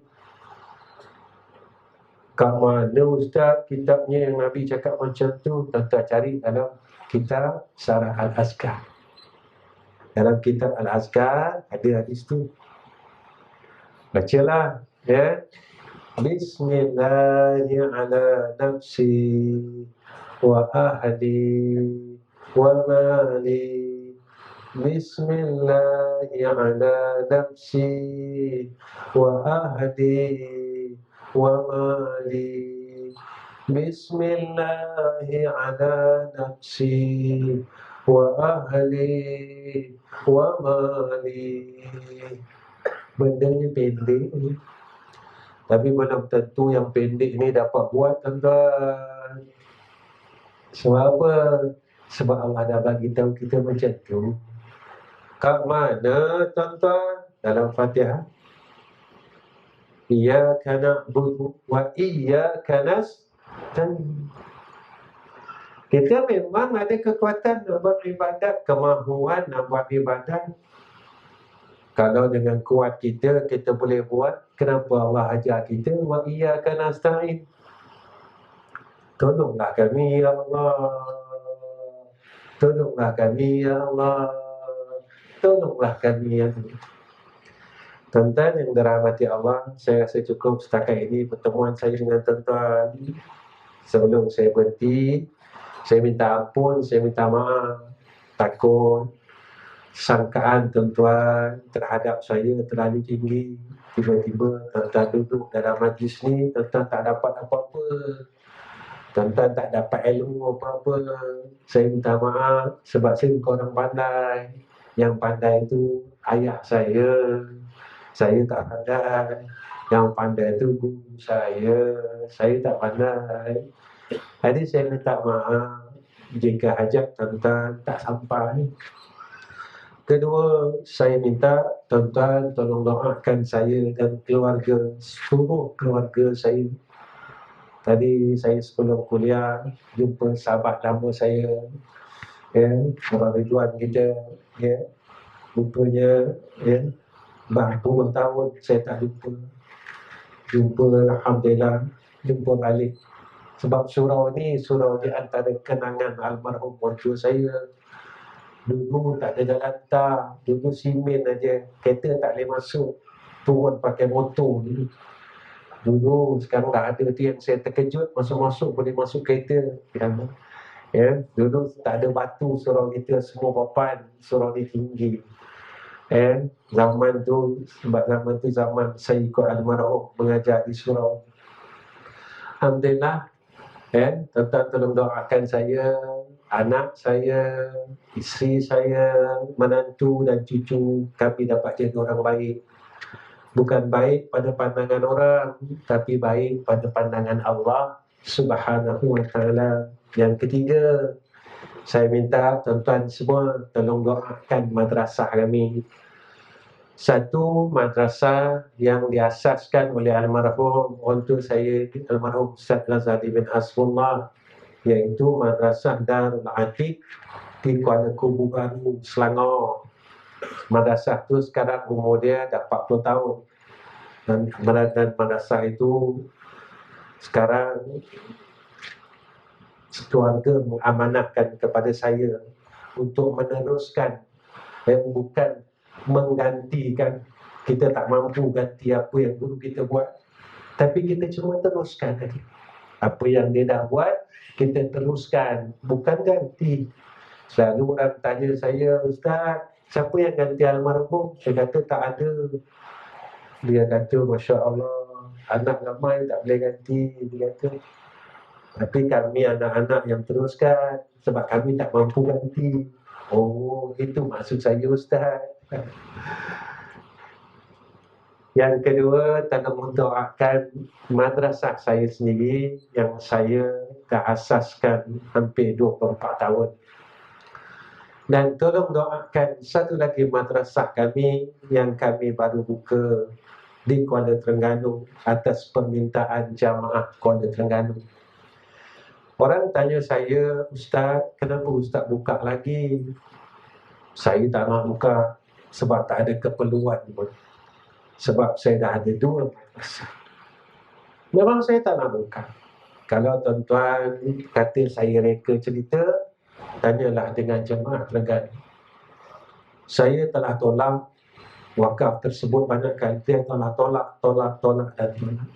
Kat mana Ustaz kitabnya yang Nabi cakap macam tu? Tuan-tuan cari dalam kitab Syarah Al-Azkar. Dalam kitab Al-Azkar ada hadis tu. Bacalah, ya. Bismillahi ala nafsi wa ahli wa mali. Bismillahi ala nafsi wa ahli wa mali. Bismillahi ala nafsi wa ahli wa mali. Bendanya pendek ni, tapi belum tentu yang pendek ni dapat buat, tuan-tuan. Sebab apa? Sebab Allah dah bagi tahu kita macam tu. Kat mana, tuan-tuan? Dalam Fatihah. Iyyaka na'budu wa iyyaka nasta'in. Kita memang ada kekuatan nak buat ibadat, kemahuan nak buat ibadat. Kalau dengan kuat kita boleh buat, kenapa Allah ajar kita wa iyyaka nasta'in? Tolonglah kami ya Allah. Tolonglah kami ya Allah. Tolonglah kami ya Allah. Tuan-tuan yang dirahmati Allah, saya rasa cukup setakat ini pertemuan saya dengan tuan-tuan. Sebelum saya berhenti, saya minta ampun, saya minta maaf. Takut sangkaan tuan-tuan terhadap saya terlalu tinggi. Tiba-tiba tuan-tuan duduk dalam majlis ni, tuan-tuan tak dapat apa-apa, tuan-tuan tak dapat ilmu apa-apa. Saya minta maaf sebab saya bukan orang pandai. Yang pandai itu ayah saya tak pandai. Yang pandai itu guru saya tak pandai. Jadi saya minta maaf jika hajat tuan-tuan tak sampai. Kedua, saya minta tuan-tuan tolong doakan saya dan keluarga, seluruh keluarga saya. Tadi saya sebelum kuliah jumpa sahabat lama saya, ya, orang Ridwan kita, ya. Rupanya, ya, berpuluh tahun saya tak jumpa. Alhamdulillah, jumpa balik. Sebab surau ni antara kenangan almarhum mertua saya. Dulu tak ada jalan tar, dulu simen aja, kereta tak boleh masuk, turun pakai motor dulu. Sekarang dah ada tu yang saya terkejut, masuk-masuk boleh masuk kereta, ya. Dulu tak ada batu surau kita, semua papan, surau ni tinggi. Zaman tu zaman saya ikut almarhum mengajar di surau. Alhamdulillah, tuan-tuan tolong doakan saya anak saya, isteri saya, menantu dan cucu kami dapat jadi orang baik. Bukan baik pada pandangan orang, tapi baik pada pandangan Allah Subhanahu wa ta'ala. Yang ketiga, saya minta tuan-tuan semua tolong doakan madrasah kami. Satu madrasah yang diasaskan oleh almarhum untuk saya, almarhum Ustaz Razali bin Hasbullah, iaitu Madrasah Darul Atiq di Kuala Kubu Baru, Selangor. Madrasah tu sekarang umur dia dah 40 tahun. Dan madrasah itu sekarang keluarga mengamanahkan kepada saya untuk meneruskan, bukan menggantikan. Kita tak mampu ganti apa yang dulu kita buat, tapi kita cuma teruskan lagi. Apa yang dia dah buat, kita teruskan, bukan ganti. Selalu orang tanya saya, Ustaz, siapa yang ganti almarhum? Saya kata tak ada. Dia kata, Masya Allah, anak ramai tak boleh ganti. Dia kata, tapi kami anak-anak yang teruskan, sebab kami tak mampu ganti. Oh, itu maksud saya, Ustaz. Yang kedua, tolong mendoakan madrasah saya sendiri yang saya dah asaskan hampir 24 tahun. Dan tolong doakan satu lagi madrasah kami yang kami baru buka di Kuala Terengganu atas permintaan jamaah Kuala Terengganu. Orang tanya saya, Ustaz, kenapa Ustaz buka lagi? Saya tak nak buka sebab tak ada keperluan pun. Sebab saya dah ada 2 madrasah. Memang saya tak nak buka. Kalau tuan-tuan kata saya reka cerita, tanyalah dengan jemaah Terengganu. Saya telah tolak wakaf tersebut banyak kali. Saya telah tolak dan tolak.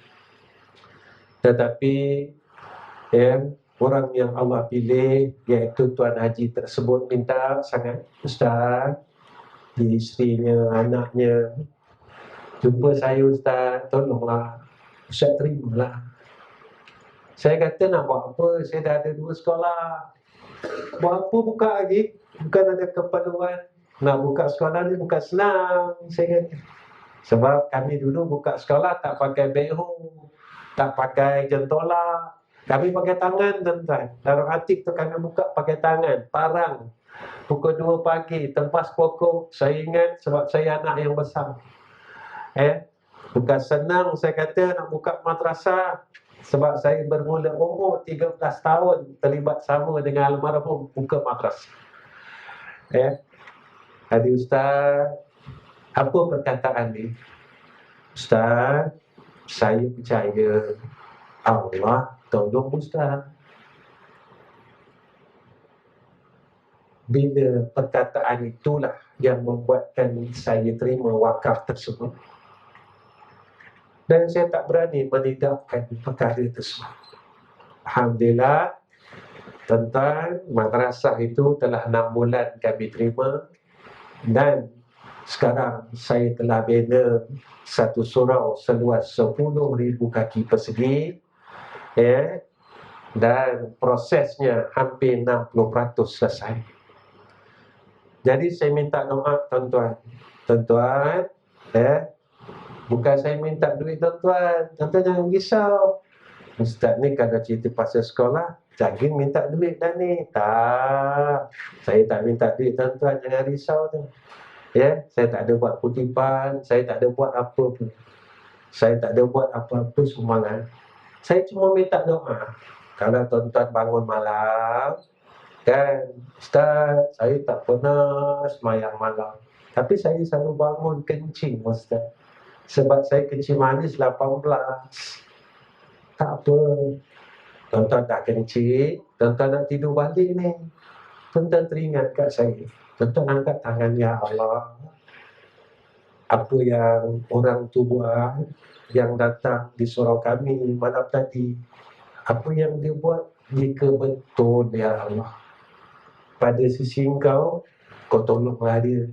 Tetapi orang yang Allah pilih, iaitu Tuan Haji tersebut, minta sangat, Ustaz, di isterinya, anaknya, jumpa saya, Ustaz, tolonglah, Ustaz terimalah. Saya kata nak buat apa? Saya dah ada 2 sekolah. Buat apa buka lagi? Bukan ada keperluan. Nak buka sekolah ni bukan senang, saya kata. Sebab kami dulu buka sekolah tak pakai backhoe, tak pakai jentola. Kami pakai tangan, tuan-tuan. Darul Atiq tu kami buka pakai tangan, parang. Pukul 2 pagi, tempas pokok. Saya ingat sebab saya anak yang besar. Bukan senang saya kata nak buka madrasah. Sebab saya bermula umur 13 tahun terlibat sama dengan almarhum buka madrasah. Jadi Ustaz, apa perkataan ni? Ustaz, saya percaya Allah tolong Ustaz. Bila perkataan itulah yang membuatkan saya terima wakaf tersebut. Dan saya tak berani menidakkan perkara tersebut. Alhamdulillah, tuan-tuan, madrasah itu telah 6 bulan kami terima. Dan sekarang saya telah bina satu surau seluas 10,000 kaki persegi. Dan prosesnya hampir 60% selesai. Jadi saya minta doa tuan-tuan. Tuan-tuan, bukan saya minta duit tuan-tuan. Tuan-tuan jangan risau. Ustaz ni kalau cerita pasal sekolah, jangan minta duit dah ni. Tak. Saya tak minta duit tuan-tuan, jangan risau tu. Saya tak ada buat kutipan, saya tak ada buat apa pun. Saya tak ada buat apa-apa sumbangan. Saya cuma minta doa. Kalau tuan-tuan bangun malam, kan, Ustaz, saya tak pernah semayang malam. Tapi saya selalu bangun kencing, Ustaz. Sebab saya kencing manis 18. Tak apa. Tuan-tuan tak kencing, tuan-tuan nak tidur balik ni. Tuan-tuan teringat kat saya. Tuan-tuan angkat tangan, ya Allah. Apa yang orang tu buat, yang datang di surau kami malam tadi, apa yang dia buat, jika betul, ya Allah, pada sisi Engkau, Kau tolonglah dia.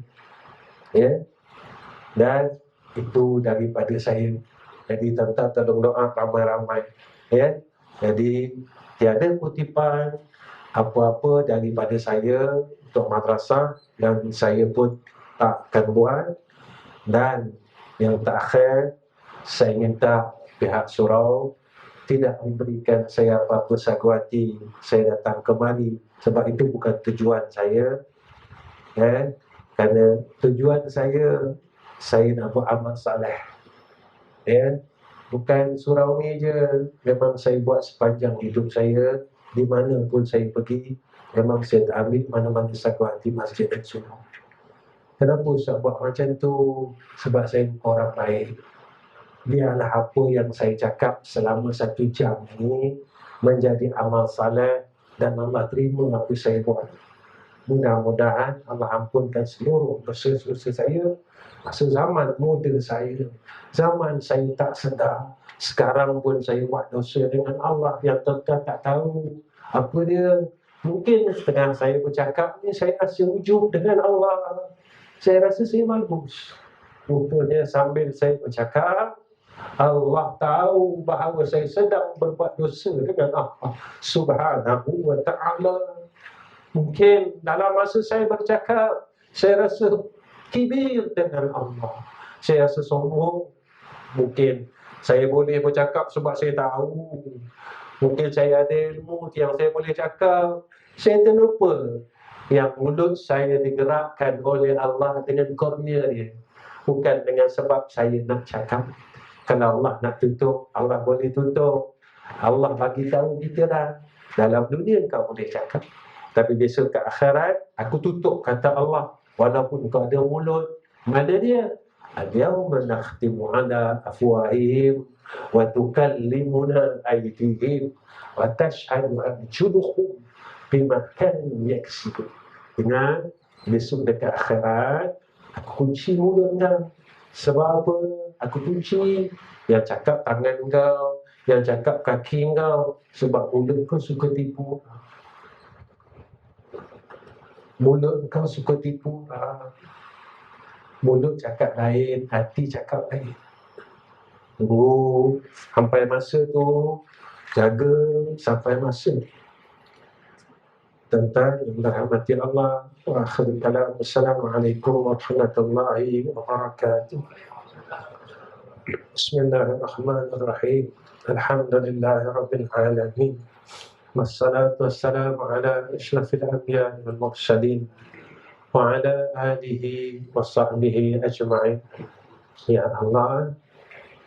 Dan itu daripada saya. Jadi tuan-tuan tolong doa ramai-ramai. Jadi tiada kutipan, Apa-apa daripada saya untuk madrasah dan saya pun tak akan buat. Dan yang terakhir, saya minta pihak surau tidak memberikan saya apa-apa saguati saya datang kemari, sebab itu bukan tujuan saya, kerana tujuan saya nak buat amal saleh, bukan surau ni je. Memang saya buat sepanjang hidup saya, di mana pun saya pergi, memang saya tak ambil mana-mana saguati masjid dan surau. Kenapa saya buat macam tu? Sebab saya orang baik. Biarlah apa yang saya cakap selama 1 jam ini menjadi amal saleh dan Allah terima apa saya buat. Mudah-mudahan Allah ampunkan seluruh dosa-dosa saya masa zaman muda saya, zaman saya tak sedar. Sekarang pun saya buat dosa dengan Allah yang tuan-tuan tak tahu apa dia. Mungkin setengah saya bercakap ni saya rasa ujub dengan Allah, saya rasa saya bagus. Rupanya sambil saya bercakap, Allah tahu bahawa saya sedang berbuat dosa dengan Allah Subhanahu wa ta'ala. Mungkin dalam masa saya bercakap, saya rasa kibir dengan Allah, saya rasa sombong. Mungkin saya boleh bercakap sebab saya tahu, mungkin saya ada ilmu yang saya boleh cakap. Saya terlupa yang mulut saya digerakkan oleh Allah dengan kurnia dia, bukan dengan sebab saya nak cakap. Kalau Allah nak tutup, Allah boleh tutup. Allah bagi tahu kita dah, dalam dunia kau boleh cakap, tapi besok ke akhirat aku tutup, kata Allah. Walaupun kau ada mulut, mana dia? Al-yawma nakhtimu ala afwahihim wa tukallimuna aydihim wa tashhadu arjuluhum bima kanu yaksibun. Ingat, besok dekat akhirat aku kunci mulut kau. Sebab apa? Aku kunci. Yang cakap tangan kau, yang cakap kaki kau, sebab mulut kau suka tipu. Mulut kau suka tipu. Mulut cakap lain, hati cakap lain. Tunggu sampai masa tu, jaga sampai masa. Tentang yang dirahmati Allah. Wa akhirul kalam. Assalamualaikum warahmatullahi wabarakatuh. Bismillahirrahmanirrahim. Alhamdulillahi rabbil alamin. Wassalatu wassalamu ala asyrafil anbiya wal mursalin wa ala alihi wa sahbihi ajma'in. Ya Allah,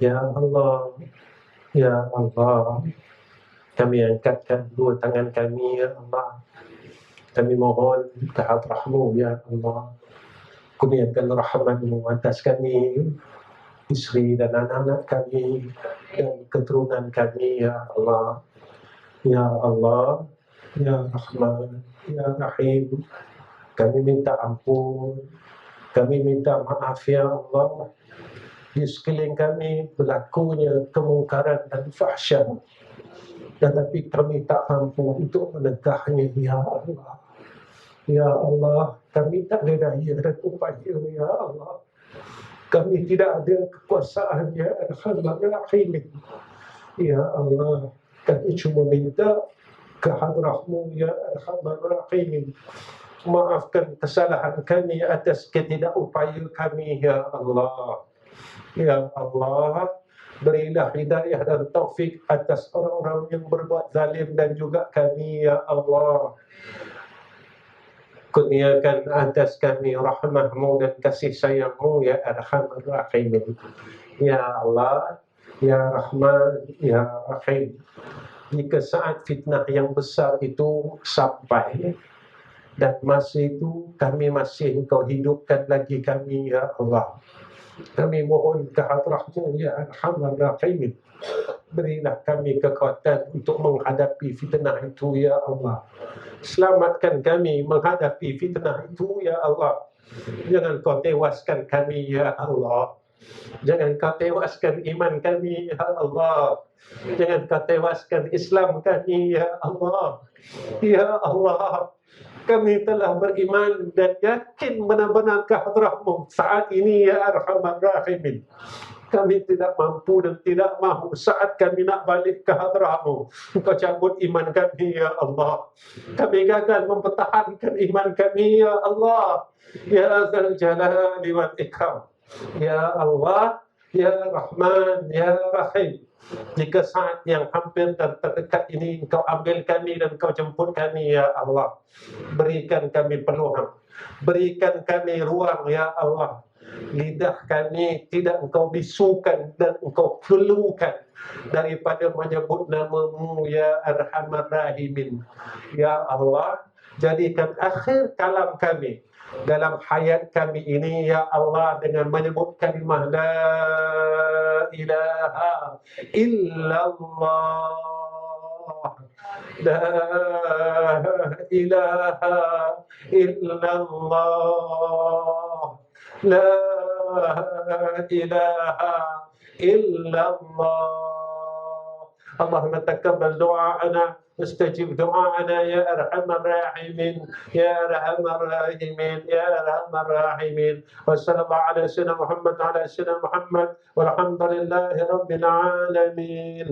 ya Allah, ya Allah, kami angkatkan dua tangan kami, ya Allah. Kami mohon ke hadrah-Mu, ya Allah. Kurniakan rahmat-Mu atas kami, isteri dan anak-anak kami, dan keturunan kami, ya Allah. Ya Allah, ya Rahman, ya Rahim. Kami minta ampun, kami minta maaf, ya Allah. Di sekeliling kami berlakunya kemungkaran dan fahsyat, tetapi kami tak mampu untuk menegahnya, ya Allah. Ya Allah, kami tak ada daya dan upaya, ya Allah. Kami tidak ada kekuasaan, ya Arhamar Rahimin. Ya Allah, kami cuma minta ke hadrah-Mu, ya Arhamar Rahimin. Maafkan kesalahan kami atas ketidakupaya kami, ya Allah. Ya Allah, berilah hidayah dan taufik atas orang-orang yang berbuat zalim dan juga kami, ya Allah. Kurniakan atas kami rahmah-Mu dan kasih sayang-Mu, ya Arhamar Rahimin. Ya Allah, ya Rahman, ya Rahim. Jika saat fitnah yang besar itu sampai, dan masa itu kami masih Engkau hidupkan lagi kami, ya Allah, kami mohon ke hadrah-Mu, ya Arhamar Rahimin. Berilah kami kekuatan untuk menghadapi fitnah itu, ya Allah. Selamatkan kami menghadapi fitnah itu, ya Allah. Jangan Kau tewaskan kami, ya Allah. Jangan Kau tewaskan iman kami, ya Allah. Jangan Kau tewaskan Islam kami, ya Allah. Ya Allah, kami telah beriman dan yakin benar-benar ke hadrah-Mu saat ini, ya Arhamar Rahimin. Kami tidak mampu dan tidak mahu. Saat kami nak balik ke hadrah-Mu, Engkau cabut iman kami, ya Allah. Kami gagal mempertahankan iman kami, ya Allah. Ya Dzal Jalali wal Ikram. Ya Allah, Ya Rahman, Ya Rahim. Jika saat yang hampir dan terdekat ini Engkau ambil kami dan Engkau jemput kami, ya Allah. Berikan kami peluang, berikan kami ruang, ya Allah. Lidah kami tidak Engkau bisukan dan Engkau perlukan daripada menyebut nama-Mu, ya Arhamar Rahimin. Ya Allah, jadikan akhir kalam kami dalam hayat kami ini, ya Allah, dengan menyebut kalimah la ilaha illallah. La ilaha illallah. La ilaha illallah. اللهم تقبل دعاءنا واستجب دعاءنا يا أرحم الراحمين يا أرحم الراحمين يا أرحم الراحمين. وصلى الله على سيدنا محمد وعلى سيدنا محمد والحمد لله رب العالمين.